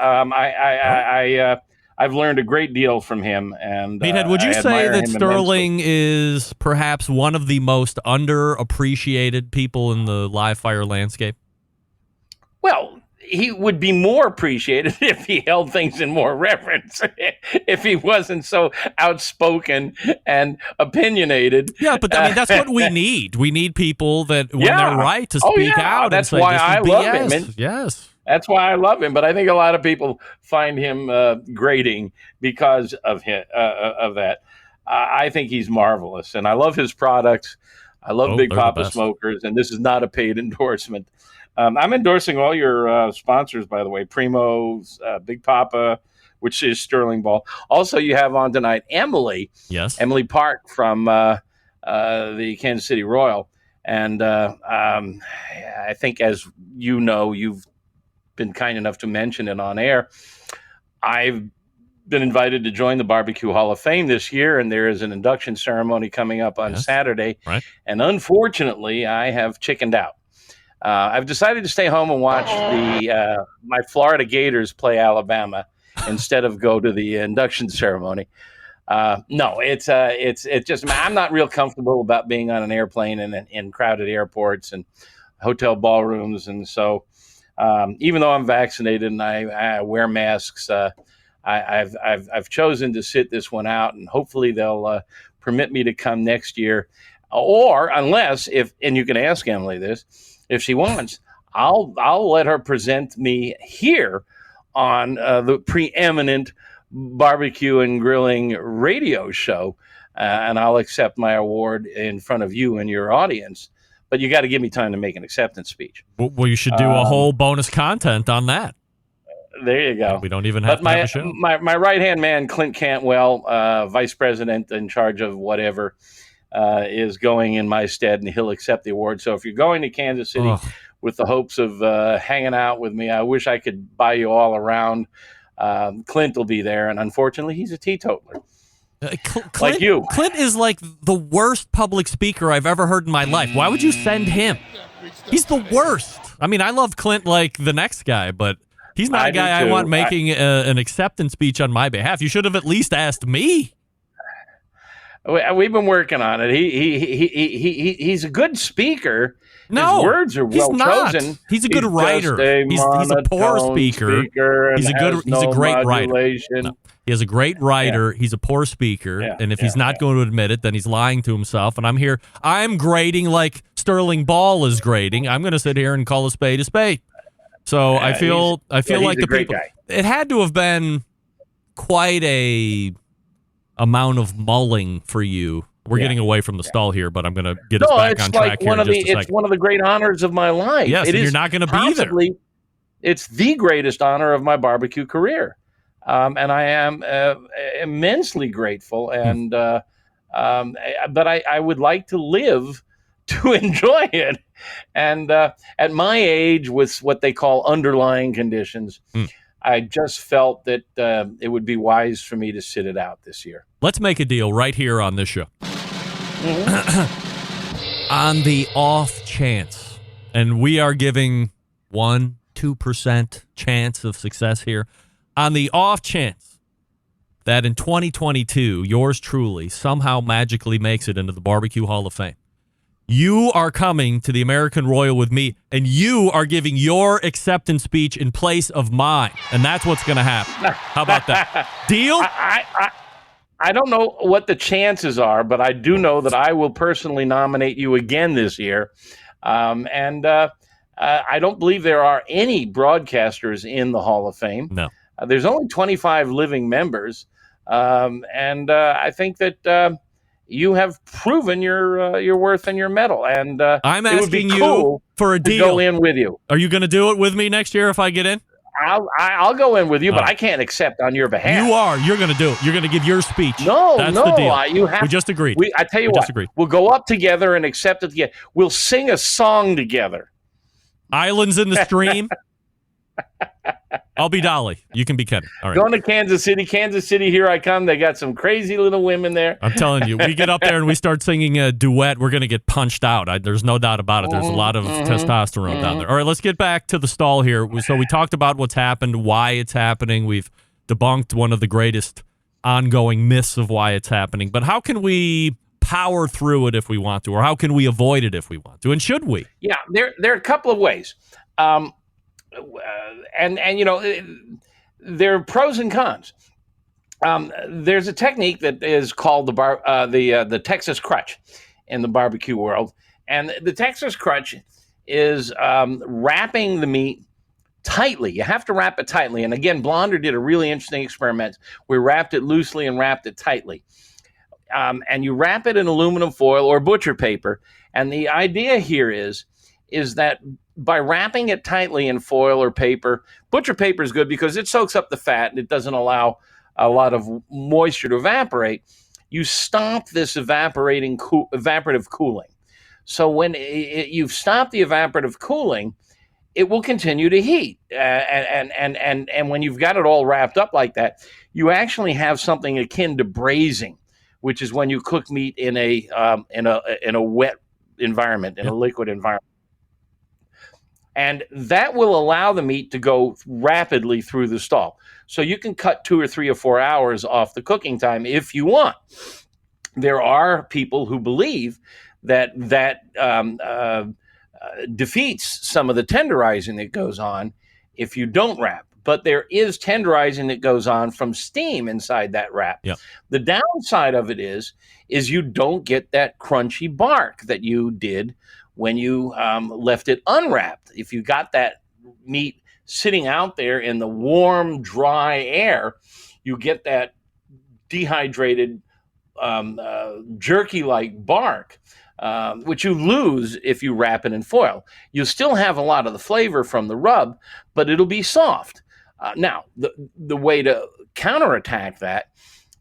[SPEAKER 7] I've learned a great deal from him. And
[SPEAKER 5] Meathead, would you
[SPEAKER 7] I
[SPEAKER 5] say
[SPEAKER 7] admire
[SPEAKER 5] that
[SPEAKER 7] him
[SPEAKER 5] Sterling
[SPEAKER 7] immensely.
[SPEAKER 5] is perhaps one of the most underappreciated people in the live fire landscape?
[SPEAKER 7] Well, he would be more appreciated if he held things in more reverence, if he wasn't so outspoken and opinionated.
[SPEAKER 5] Yeah, but I mean, that's what we need. We need people that, when they're right, to speak out.
[SPEAKER 7] That's
[SPEAKER 5] and say,
[SPEAKER 7] why
[SPEAKER 5] this is
[SPEAKER 7] I
[SPEAKER 5] BS.
[SPEAKER 7] love him. And
[SPEAKER 5] Yes.
[SPEAKER 7] that's why I love him. But I think a lot of people find him grating because of that. I think he's marvelous, and I love his products. I love Big
[SPEAKER 5] they're the
[SPEAKER 7] Poppa
[SPEAKER 5] best.
[SPEAKER 7] Smokers, and this is not a paid endorsement. I'm endorsing all your sponsors, by the way. Primo's, Big Poppa, which is Sterling Ball. Also, you have on tonight Emily.
[SPEAKER 5] Yes.
[SPEAKER 7] Emily Park from the Kansas City Royal. And I think, as you know, you've been kind enough to mention it on air, I've been invited to join the Barbecue Hall of Fame this year, and there is an induction ceremony coming up on Saturday.
[SPEAKER 5] Right.
[SPEAKER 7] And unfortunately, I have chickened out. I've decided to stay home and watch my Florida Gators play Alabama instead of go to the induction ceremony. No, it's just I'm not real comfortable about being on an airplane and in crowded airports and hotel ballrooms, and so even though I'm vaccinated and I wear masks, I've chosen to sit this one out, and hopefully they'll permit me to come next year, or unless and you can ask Emily this if she wants, I'll let her present me here on the preeminent barbecue and grilling radio show, and I'll accept my award in front of you and your audience. But you got to give me time to make an acceptance speach.
[SPEAKER 5] Well, you should do a whole bonus content on that.
[SPEAKER 7] There you go.
[SPEAKER 5] We don't even have to have a show.
[SPEAKER 7] My right-hand man, Clint Cantwell, vice president in charge of whatever, is going in my stead, and he'll accept the award. So if you're going to Kansas City with the hopes of hanging out with me, I wish I could buy you all around. Clint will be there, and unfortunately, he's a teetotaler.
[SPEAKER 5] Clint,
[SPEAKER 7] like you.
[SPEAKER 5] Clint is like the worst public speaker I've ever heard in my life. Why would you send him? He's the worst. I mean, I love Clint like the next guy, but he's not a guy I want making an acceptance speech on my behalf. You should have at least asked me.
[SPEAKER 7] We've been working on it. He's a good speaker.
[SPEAKER 5] No,
[SPEAKER 7] his words are well chosen.
[SPEAKER 5] He's a good writer. He's a poor speaker. He's a great writer. No. He is a great writer. Yeah. He's a poor speaker, and if he's not going to admit it, then he's lying to himself. And I'm grading like Sterling Ball is grading. I'm going to sit here and call a spade a spade. So I feel like the people. Guy. It had to have been quite a amount of mulling for you. We're getting away from the stall here, but I'm going to get us back on track here in just a second.
[SPEAKER 7] It's one of the great honors of my life.
[SPEAKER 5] Yes, and you're not going to be there.
[SPEAKER 7] It's the greatest honor of my barbecue career. And I am immensely grateful, and but I would like to live to enjoy it. And at my age, with what they call underlying conditions, I just felt that it would be wise for me to sit it out this year.
[SPEAKER 5] Let's make a deal right here on this show. On the off chance, and we are giving 1-2% chance of success here. On the off chance that in 2022, yours truly somehow magically makes it into the Barbecue Hall of Fame, you are coming to the American Royal with me, and you are giving your acceptance speech in place of mine. And that's what's going to happen. How about that? Deal?
[SPEAKER 7] I don't know what the chances are, but I do know that I will personally nominate you again this year. I don't believe there are any broadcasters in the Hall of Fame.
[SPEAKER 5] No.
[SPEAKER 7] There's only 25 living members, and I think that you have proven your worth and your mettle. And
[SPEAKER 5] I'm asking you for a deal.
[SPEAKER 7] To go in with you.
[SPEAKER 5] Are you going to do it with me next year if I get in?
[SPEAKER 7] I'll go in with you, but I can't accept on your behalf.
[SPEAKER 5] You are. You're going to do it. You're going to give your speech.
[SPEAKER 7] That's
[SPEAKER 5] the deal.
[SPEAKER 7] You have.
[SPEAKER 5] We just agreed.
[SPEAKER 7] I tell you what. We'll go up together and accept it together. We'll sing a song together.
[SPEAKER 5] Islands in the Stream. I'll be Dolly. You can be Kenny. All right.
[SPEAKER 7] Going to Kansas City. Kansas City, here I come. They got some crazy little women there.
[SPEAKER 5] I'm telling you, we get up there and we start singing a duet, we're going to get punched out. There's no doubt about it. There's a lot of testosterone down there. All right, let's get back to the stall here. So we talked about what's happened, why it's happening. We've debunked one of the greatest ongoing myths of why it's happening. But how can we power through it if we want to, or how can we avoid it if we want to, and should we?
[SPEAKER 7] Yeah, there are a couple of ways. And you know, there are pros and cons. There's a technique that is called the Texas crutch in the barbecue world, and the Texas crutch is wrapping the meat tightly. You have to wrap it tightly. And again, Blonder did a really interesting experiment. We wrapped it loosely and wrapped it tightly. And you wrap it in aluminum foil or butcher paper. And the idea here is that by wrapping it tightly in foil or paper, butcher paper is good because it soaks up the fat and it doesn't allow a lot of moisture to evaporate. You stop this evaporative cooling. So when you've stopped the evaporative cooling, it will continue to heat. And when you've got it all wrapped up like that, you actually have something akin to braising, which is when you cook meat in a wet environment, in a liquid environment. And that will allow the meat to go rapidly through the stall. So you can cut 2 or 3 or 4 hours off the cooking time if you want. There are people who believe that defeats some of the tenderizing that goes on if you don't wrap. But there is tenderizing that goes on from steam inside that wrap.
[SPEAKER 5] Yep.
[SPEAKER 7] The downside of it is you don't get that crunchy bark that you did when you left it unwrapped. If you got that meat sitting out there in the warm, dry air, you get that dehydrated, jerky-like bark, which you lose if you wrap it in foil. You still have a lot of the flavor from the rub, but it'll be soft. Now, the way to counterattack that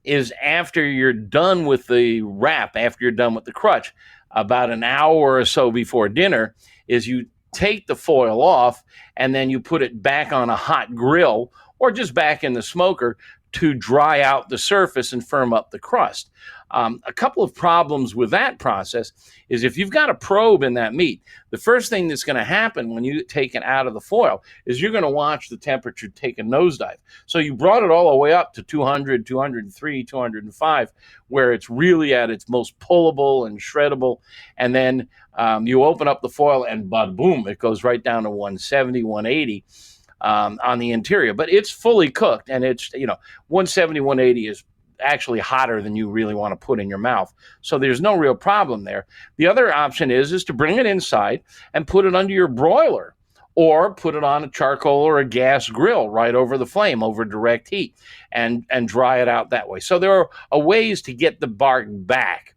[SPEAKER 7] is after you're done with the wrap, after you're done with the crutch, about an hour or so before dinner, is you take the foil off and then you put it back on a hot grill or just back in the smoker to dry out the surface and firm up the crust. A couple of problems with that process is if you've got a probe in that meat, the first thing that's going to happen when you take it out of the foil is you're going to watch the temperature take a nosedive. So you brought it all the way up to 200, 203, 205, where it's really at its most pullable and shreddable. And then you open up the foil and bada boom, it goes right down to 170, 180. On the interior, but it's fully cooked, and it's 170, 180 is actually hotter than you really want to put in your mouth. So there's no real problem there. The other option is to bring it inside and put it under your broiler, or put it on a charcoal or a gas grill right over the flame, over direct heat, and dry it out that way. So there are ways to get the bark back.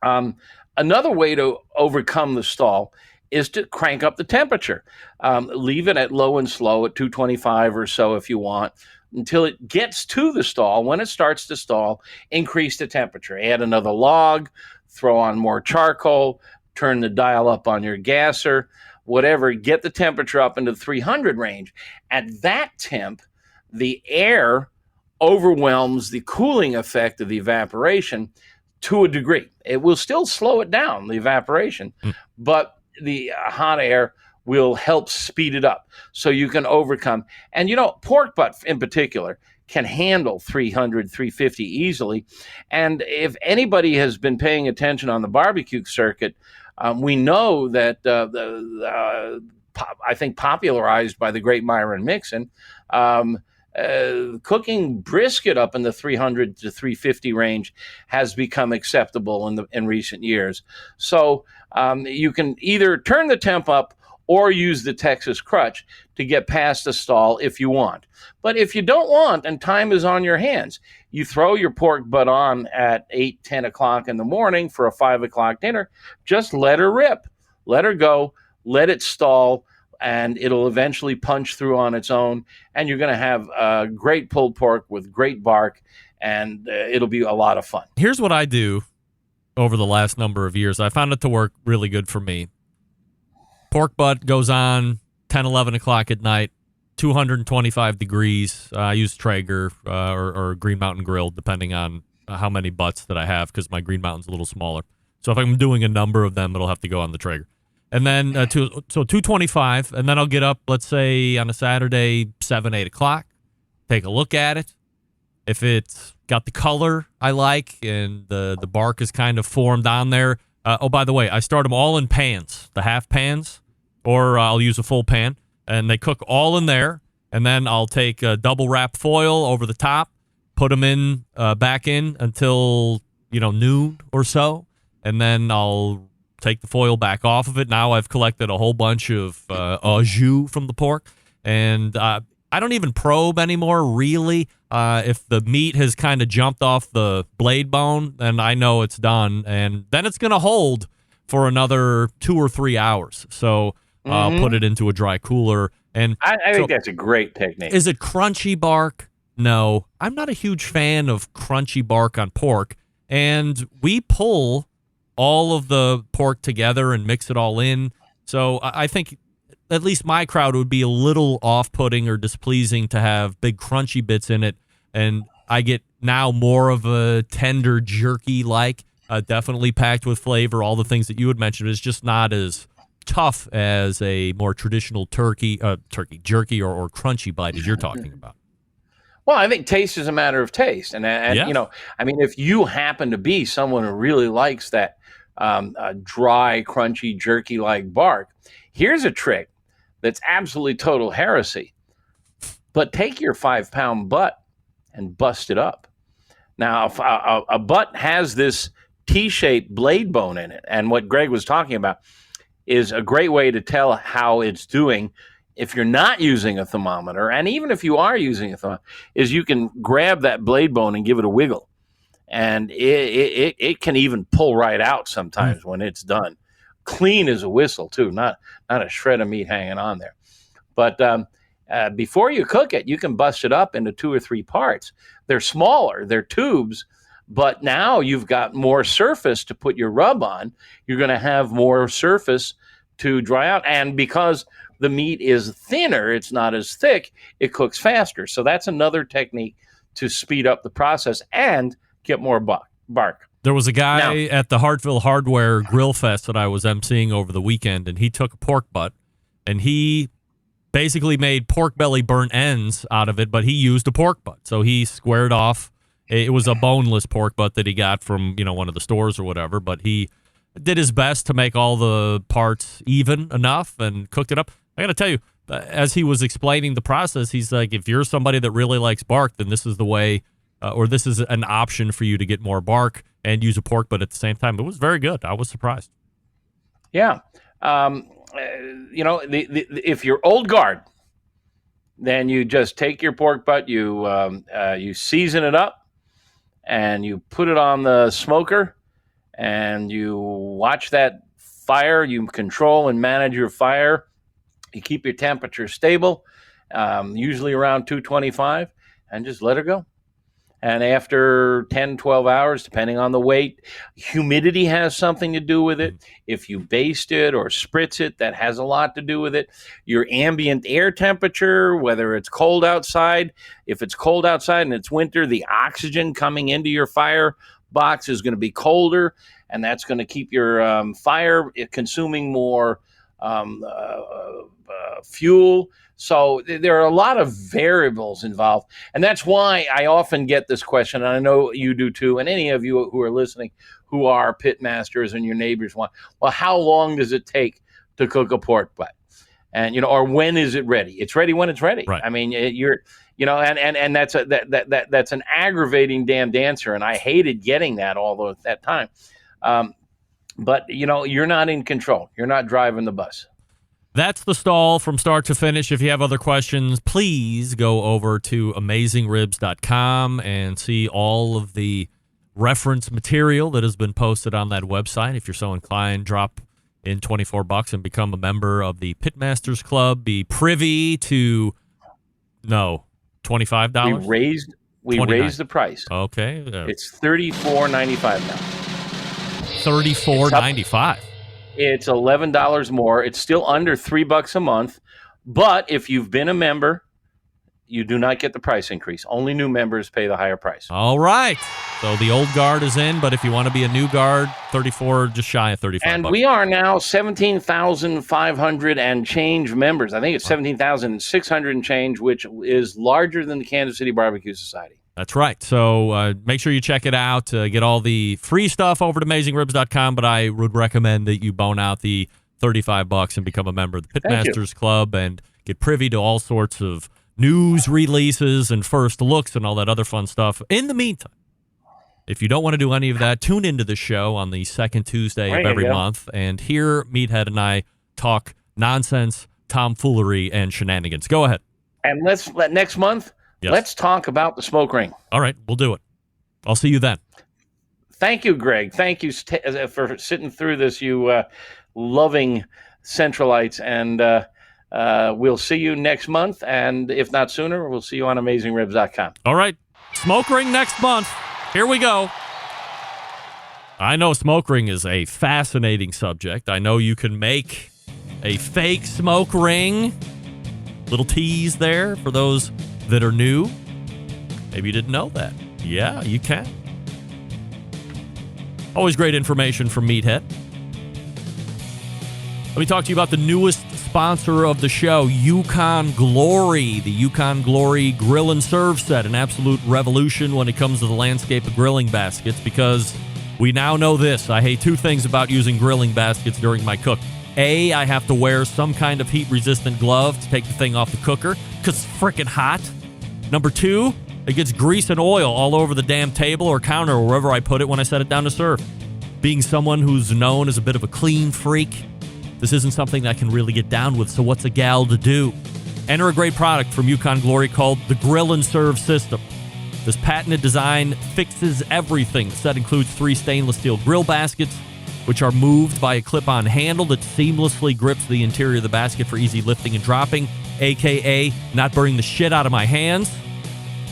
[SPEAKER 7] Another way to overcome the stall is to crank up the temperature. Leave it at low and slow at 225 or so if you want, until it gets to the stall. When it starts to stall, increase the temperature. Add another log, throw on more charcoal, turn the dial up on your gasser, whatever. Get the temperature up into the 300 range. At that temp, the air overwhelms the cooling effect of the evaporation to a degree. It will still slow it down, the evaporation, but the hot air will help speed it up so you can overcome. And, pork butt in particular can handle 300, 350 easily. And if anybody has been paying attention on the barbecue circuit, we know that I think popularized by the great Myron Mixon, cooking brisket up in the 300 to 350 range has become acceptable in recent years. So you can either turn the temp up or use the Texas crutch to get past the stall if you want. But if you don't want and time is on your hands, you throw your pork butt on at 8, 10 o'clock in the morning for a 5 o'clock dinner. Just let her rip. Let her go. Let it stall, and it'll eventually punch through on its own, and you're going to have great pulled pork with great bark, and it'll be a lot of fun.
[SPEAKER 5] Here's what I do over the last number of years. I found it to work really good for me. Pork butt goes on 10, 11 o'clock at night, 225 degrees. I use Traeger or Green Mountain Grill, depending on how many butts that I have, because my Green Mountain's a little smaller. So if I'm doing a number of them, it'll have to go on the Traeger. And then, so 225, and then I'll get up, let's say, on a Saturday, 7, 8 o'clock, take a look at it. If it's got the color I like and the bark is kind of formed on there. Oh, by the way, I start them all in pans, the half pans, or I'll use a full pan, and they cook all in there. And then I'll take a double wrap foil over the top, put them in, back in until, noon or so. And then I'll take the foil back off of it. Now I've collected a whole bunch of au jus from the pork, and I don't even probe anymore, really. If the meat has kind of jumped off the blade bone, then I know it's done, and then it's going to hold for another 2 or 3 hours. So I'll put it into a dry cooler. And
[SPEAKER 7] I think that's a great technique.
[SPEAKER 5] Is it crunchy bark? No. I'm not a huge fan of crunchy bark on pork, and we pull all of the pork together and mix it all in. So I think at least my crowd would be a little off-putting or displeasing to have big crunchy bits in it, and I get now more of a tender jerky-like, definitely packed with flavor, all the things that you had mentioned. It's just not as tough as a more traditional turkey jerky or crunchy bite as you're talking about.
[SPEAKER 7] Well, I think taste is a matter of taste. And
[SPEAKER 5] Yeah.
[SPEAKER 7] you know, I mean, if you happen to be someone who really likes that dry, crunchy, jerky-like bark, here's a trick that's absolutely total heresy. But take your 5-pound butt and bust it up. Now, a butt has this T-shaped blade bone in it. And what Greg was talking about is a great way to tell how it's doing if you're not using a thermometer. And even if you are using a thermometer, is you can grab that blade bone and give it a wiggle. And it can even pull right out sometimes when it's done. Clean as a whistle, too, not a shred of meat hanging on there. But before you cook it, you can bust it up into 2 or 3 parts. They're smaller, they're tubes, but now you've got more surface to put your rub on. You're going to have more surface to dry out. And because the meat is thinner, it's not as thick, it cooks faster. So that's another technique to speed up the process and get more bark.
[SPEAKER 5] There was a guy at the Hartville Hardware Grill Fest that I was emceeing over the weekend, and he took a pork butt, and he basically made pork belly burnt ends out of it, but he used a pork butt. So he squared off. It was a boneless pork butt that he got from, one of the stores or whatever, but he did his best to make all the parts even enough and cooked it up. I got to tell you, as he was explaining the process, he's like, if you're somebody that really likes bark, then this is the way, or this is an option for you to get more bark and use a pork butt at the same time. It was very good. I was surprised.
[SPEAKER 7] Yeah. If you're old guard, then you just take your pork butt, you season it up, and you put it on the smoker, and you watch that fire. You control and manage your fire. You keep your temperature stable, usually around 225, and just let it go. And after 10, 12 hours, depending on the weight, humidity has something to do with it. If you baste it or spritz it, that has a lot to do with it. Your ambient air temperature, whether it's cold outside. If it's cold outside and it's winter, the oxygen coming into your fire box is going to be colder, and that's going to keep your fire consuming more fuel. So there are a lot of variables involved. And that's why I often get this question, and I know you do too, and any of you who are listening who are pit masters and your neighbors want, well, how long does it take to cook a pork butt? And, or when is it ready? It's ready when it's ready.
[SPEAKER 5] Right.
[SPEAKER 7] I mean, and that's that's an aggravating damned answer. And I hated getting that all that time. But, you're not in control. You're not driving the bus.
[SPEAKER 5] That's the stall from start to finish. If you have other questions, please go over to AmazingRibs.com and see all of the reference material that has been posted on that website. If you're so inclined, drop in $24 and become a member of the Pitmasters Club. Be privy to, $25?
[SPEAKER 7] We raised the price.
[SPEAKER 5] Okay.
[SPEAKER 7] It's $34.95 now.
[SPEAKER 5] $34.95.
[SPEAKER 7] It's $11 more. It's still under $3 a month. But if you've been a member, you do not get the price increase. Only new members pay the higher price.
[SPEAKER 5] All right. So the old guard is in, but if you want to be a new guard, 34, just shy of 35.
[SPEAKER 7] And we are now 17,500 and change members. I think it's 17,600 and change, which is larger than the Kansas City Barbecue Society.
[SPEAKER 5] That's right. So make sure you check it out. Get all the free stuff over to AmazingRibs.com, but I would recommend that you bone out the $35 and become a member of the Pitmasters Club and get privy to all sorts of news releases and first looks and all that other fun stuff. In the meantime, if you don't want to do any of that, tune into the show on the second Tuesday of every month and hear Meathead and I talk nonsense, tomfoolery, and shenanigans. Go ahead.
[SPEAKER 7] And next month, let's talk about the smoke ring.
[SPEAKER 5] All right, we'll do it. I'll see you then.
[SPEAKER 7] Thank you, Greg. Thank you for sitting through this, you loving Centralites. And we'll see you next month. And if not sooner, we'll see you on AmazingRibs.com.
[SPEAKER 5] All right, smoke ring next month. Here we go. I know smoke ring is a fascinating subject. I know you can make a fake smoke ring. Little tease there for those that are new. Maybe you didn't know that. Yeah, you can. Always great information from Meathead. Let me talk to you about the newest sponsor of the show, Yukon Glory. The Yukon Glory Grill and Serve Set, an absolute revolution when it comes to the landscape of grilling baskets, because we now know this. I hate two things about using grilling baskets during my cook. A, I have to wear some kind of heat-resistant glove to take the thing off the cooker because it's freaking hot. Number two, it gets grease and oil all over the damn table or counter or wherever I put it when I set it down to serve. Being someone who's known as a bit of a clean freak, this isn't something I can really get down with, so what's a gal to do? Enter a great product from Yukon Glory called the Grill and Serve System. This patented design fixes everything. The set includes 3 stainless steel grill baskets, which are moved by a clip-on handle that seamlessly grips the interior of the basket for easy lifting and dropping, aka not burning the shit out of my hands.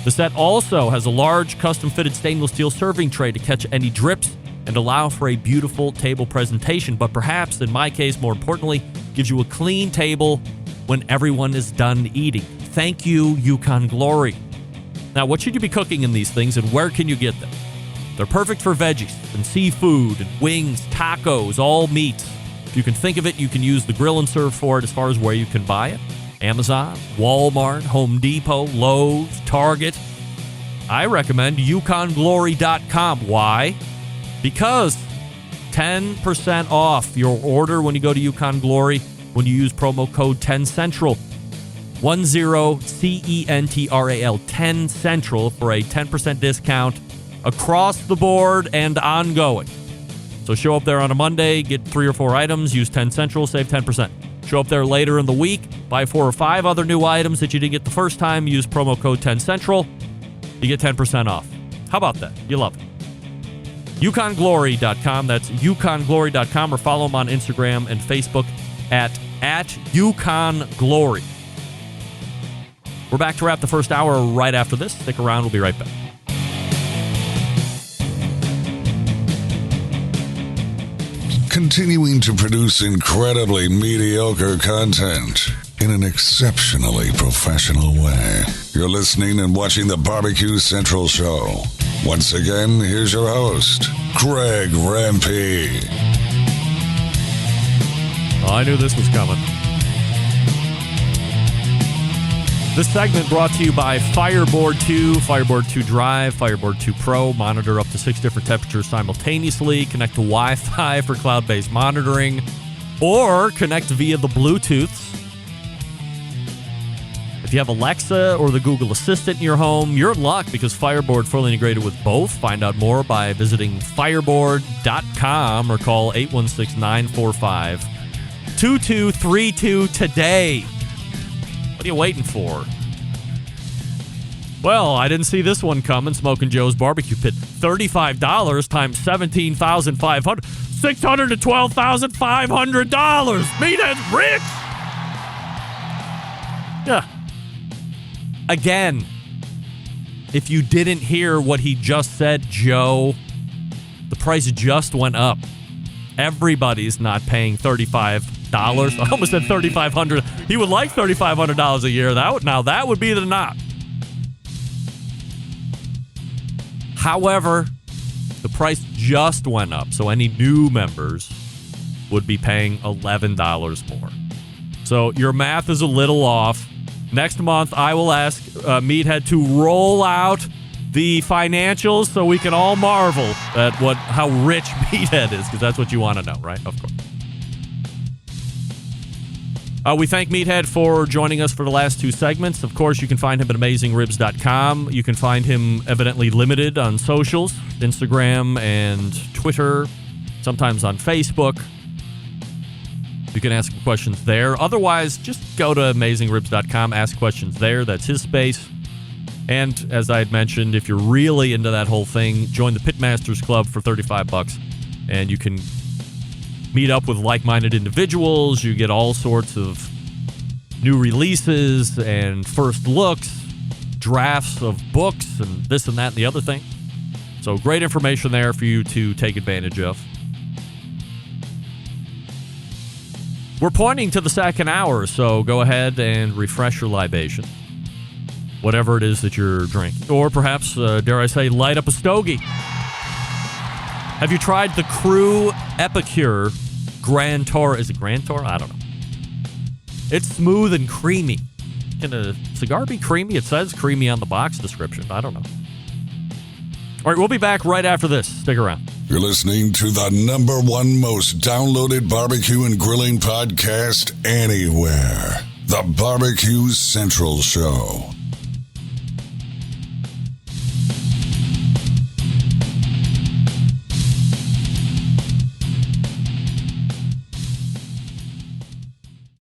[SPEAKER 5] The set also has a large custom-fitted stainless steel serving tray to catch any drips and allow for a beautiful table presentation, but perhaps, in my case, more importantly, gives you a clean table when everyone is done eating. Thank you, Yukon Glory. Now, what should you be cooking in these things, and where can you get them? They're perfect for veggies and seafood and wings, tacos, all meats. If you can think of it, you can use the Grill and Serve for it as far as where you can buy it. Amazon, Walmart, Home Depot, Lowe's, Target. I recommend UkonGlory.com. Why? Because 10% off your order when you go to Yukon Glory when you use promo code 10Central. 10CENTRAL, 10 Central, for a 10% discount across the board and ongoing. So show up there on a Monday, get 3 or 4 items, use 10 Central, save 10%. Show up there later in the week, buy 4 or 5 other new items that you didn't get the first time, use promo code 10 Central, you get 10% off. How about that? You love it. UkonGlory.com. That's UkonGlory.com, or follow them on Instagram and Facebook at Yukon Glory. We're back to wrap the first hour right after this. Stick around. We'll be right back.
[SPEAKER 6] Continuing to produce incredibly mediocre content in an exceptionally professional way. You're listening and watching the BBQ Central Show. Once again, here's your host, Greg Rempe.
[SPEAKER 5] Oh, I knew this was coming. This segment brought to you by Fireboard 2, Fireboard 2 Drive, Fireboard 2 Pro. Monitor up to 6 different temperatures simultaneously. Connect to Wi-Fi for cloud-based monitoring, or connect via the Bluetooth. If you have Alexa or the Google Assistant in your home, you're in luck, because Fireboard fully integrated with both. Find out more by visiting fireboard.com or call 816-945-2232 today. What are you waiting for? Well, I didn't see this one coming. Smoking Joe's Barbecue Pit. $35 times $17,500. $612,500. Meathead's rich! Yeah. Again, if you didn't hear what he just said, Joe, the price just went up. Everybody's not paying $35. I almost said $3,500. He would like $3,500 a year. That would be the knot. However, the price just went up, so any new members would be paying $11 more. So your math is a little off. Next month, I will ask Meathead to roll out the financials so we can all marvel at how rich Meathead is, because that's what you want to know, right? Of course. We thank Meathead for joining us for the last 2 segments. Of course, you can find him at AmazingRibs.com. You can find him evidently limited on socials, Instagram and Twitter, sometimes on Facebook. You can ask questions there. Otherwise, just go to AmazingRibs.com, ask questions there. That's his space. And as I had mentioned, if you're really into that whole thing, join the Pitmasters Club for $35, and you can meet up with like-minded individuals. You get all sorts of new releases and first looks, drafts of books, and this and that and the other thing. So great information there for you to take advantage of. We're pointing to the second hour, so go ahead and refresh your libation, whatever it is that you're drinking. Or perhaps, dare I say, light up a stogie. Have you tried the Crew Epicure Grand Tour. Is it Grand Tour? I don't know. It's smooth and creamy. Can a cigar be creamy? It says creamy on the box description. I don't know. All right, we'll be back right after this. Stick around.
[SPEAKER 6] You're listening to the #1 most downloaded barbecue and grilling podcast anywhere. The BBQ Central Show.